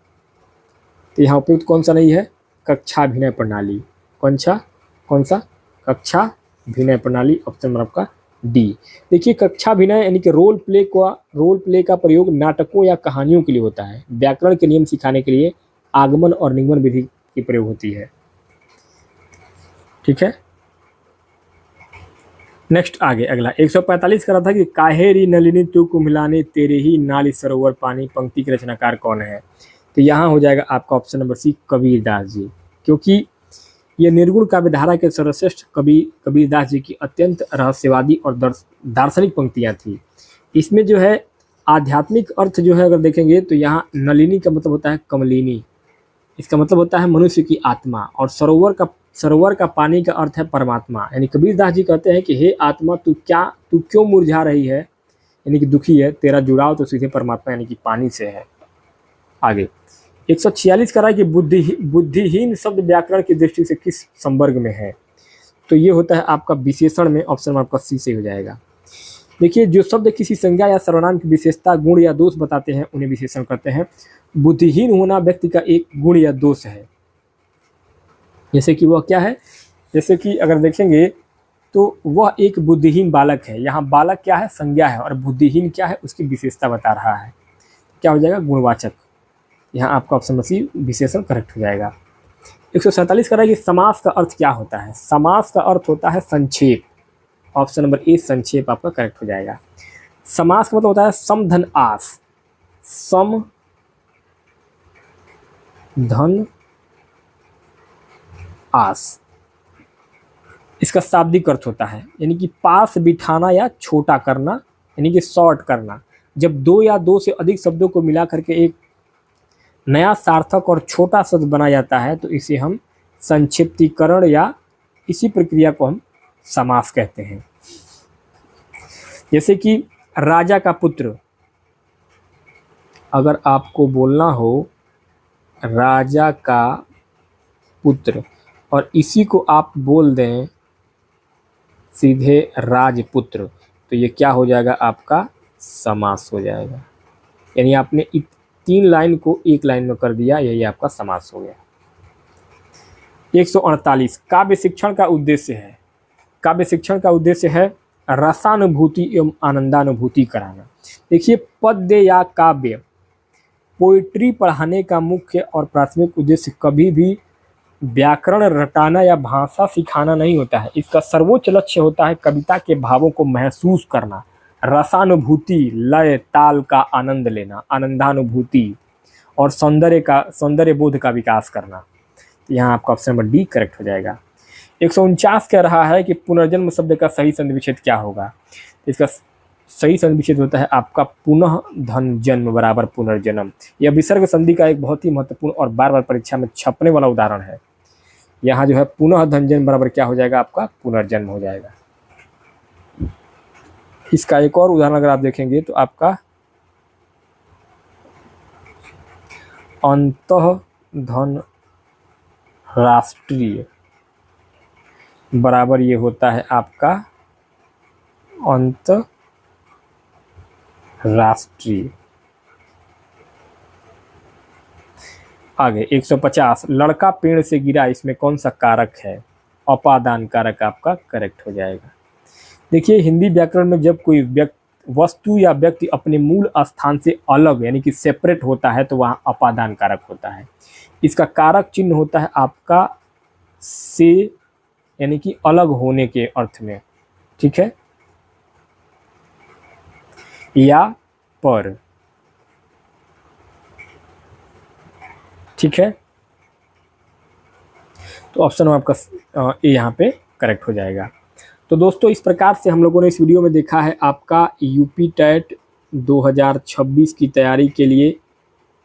तो यहाँ उपयुक्त कौन सा नहीं है, कक्षाभिनय प्रणाली। कौन सा, कक्षाभिनय प्रणाली। ऑप्शन नंबर आपका डी। देखिए, कक्षाभिनय यानी कि रोल प्ले का प्रयोग नाटकों या कहानियों के लिए होता है। व्याकरण के नियम सिखाने के लिए आगमन और निगमन विधि की प्रयोग होती है। ठीक है, नेक्स्ट आगे अगला 145 का रहा था कि काहेरी नलिनी तू कुम्हिलानी तेरे ही नाली सरोवर पानी, पंक्ति के रचनाकार कौन है। तो यहाँ हो जाएगा आपका ऑप्शन नंबर सी, कबीरदास जी, क्योंकि ये निर्गुण काव्यधारा के सर्वश्रेष्ठ कवि कबीरदास जी की अत्यंत रहस्यवादी और दार्शनिक पंक्तियाँ थी। इसमें जो है आध्यात्मिक अर्थ जो है अगर देखेंगे तो यहाँ नलिनी का मतलब होता है कमलिनी, इसका मतलब होता है मनुष्य की आत्मा, और सरोवर का पानी का अर्थ है परमात्मा। यानी कबीरदास जी कहते हैं कि हे आत्मा, तू क्यों मुरझा रही है, यानी कि दुखी है, तेरा जुड़ाव तो सीधे परमात्मा यानी कि पानी से है। आगे 146 का रहा है कि बुद्धिहीन शब्द व्याकरण की दृष्टि से किस संवर्ग में है। तो ये होता है आपका विशेषण में। ऑप्शन में आपका सी से हो जाएगा। देखिए, जो शब्द किसी संज्ञा या सर्वनाम की विशेषता, गुण या दोष बताते हैं उन्हें विशेषण कहते हैं। बुद्धिहीन होना व्यक्ति का एक गुण या दोष है। जैसे कि वह क्या है, जैसे कि अगर देखेंगे तो वह एक बुद्धिहीन बालक है। यहाँ बालक क्या है, संज्ञा है, और बुद्धिहीन क्या है, उसकी विशेषता बता रहा है। क्या हो जाएगा, गुणवाचक। यहाँ आपका ऑप्शन सी विशेषण करेक्ट हो जाएगा। 147 का है कि समास का अर्थ क्या होता है। समास का अर्थ होता है संक्षेप। ऑप्शन नंबर ए, संक्षेप आपका करेक्ट हो जाएगा। समास का मतलब होता है सम धन आस। सम धन आस, इसका शाब्दिक अर्थ होता है यानी कि पास बिठाना या छोटा करना, यानी कि शॉर्ट करना। जब दो या दो से अधिक शब्दों को मिला करके एक नया सार्थक और छोटा शब्द बना जाता है तो इसे हम संक्षिप्तीकरण या इसी प्रक्रिया को हम समास कहते हैं। जैसे कि राजा का पुत्र, अगर आपको बोलना हो राजा का पुत्र और इसी को आप बोल दें सीधे राजपुत्र, तो ये क्या हो जाएगा, आपका समास हो जाएगा। यानी आपने 3 लाइन को 1 लाइन में कर दिया, यही आपका समास हो गया। 148 काव्य शिक्षण का उद्देश्य है। काव्य शिक्षण का उद्देश्य है रसानुभूति एवं आनंदानुभूति कराना। देखिए, पद्य या काव्य पोइट्री पढ़ाने का मुख्य और प्राथमिक उद्देश्य कभी भी व्याकरण रटाना या भाषा सिखाना नहीं होता है। इसका सर्वोच्च लक्ष्य होता है कविता के भावों को महसूस करना, रसानुभूति, लय ताल का आनंद लेना, आनंदानुभूति और सौंदर्य बोध का विकास करना। यहाँ आपका ऑप्शन नंबर डी करेक्ट हो जाएगा। 149 कह रहा है कि पुनर्जन्म शब्द का सही संधि विच्छेद क्या होगा। इसका सही संधि विच्छेद होता है आपका पुनः धन जन्म बराबर पुनर्जन्म। यह विसर्ग संधि का एक बहुत ही महत्वपूर्ण और बार बार परीक्षा में छपने वाला उदाहरण है। यहाँ जो है पुनः धन जन्म बराबर क्या हो जाएगा, आपका पुनर्जन्म हो जाएगा। इसका एक और उदाहरण अगर आप देखेंगे तो आपका अंतः धन राष्ट्रीय बराबर ये होता है आपका अंत राष्ट्रीय। आगे 150 लड़का पेड़ से गिरा, इसमें कौन सा कारक है। अपादान कारक आपका करेक्ट हो जाएगा। देखिए, हिंदी व्याकरण में जब कोई वस्तु या व्यक्ति अपने मूल स्थान से अलग यानी कि सेपरेट होता है तो वहाँ अपादान कारक होता है। इसका कारक चिन्ह होता है आपका से यानी कि अलग होने के अर्थ में, ठीक है, या पर, ठीक है। तो ऑप्शन आपका ए यहाँ पे करेक्ट हो जाएगा। तो दोस्तों, इस प्रकार से हम लोगों ने इस वीडियो में देखा है आपका यूपी टेट 2026 की तैयारी के लिए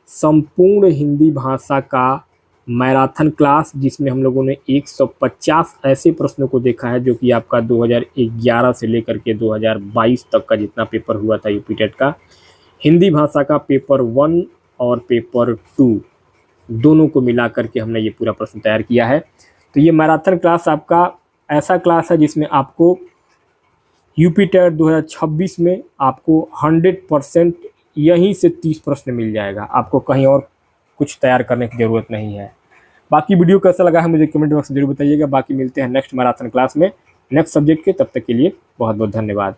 संपूर्ण हिंदी भाषा का मैराथन क्लास, जिसमें हम लोगों ने 150 ऐसे प्रश्नों को देखा है जो कि आपका 2011 से लेकर के 2022 तक का जितना पेपर हुआ था यूपी टेट का, हिंदी भाषा का पेपर 1 और पेपर 2 दोनों को मिला करके हमने ये पूरा प्रश्न तैयार किया है। तो ये मैराथन क्लास आपका ऐसा क्लास है जिसमें आपको यूपी टेट 2026 में आपको 100% यहीं से 30 प्रश्न मिल जाएगा। आपको कहीं और कुछ तैयार करने की ज़रूरत नहीं है। बाकी वीडियो कैसा लगा है मुझे कमेंट बॉक्स में जरूर बताइएगा। बाकी मिलते हैं नेक्स्ट मैराथन क्लास में नेक्स्ट सब्जेक्ट के, तब तक के लिए बहुत बहुत धन्यवाद।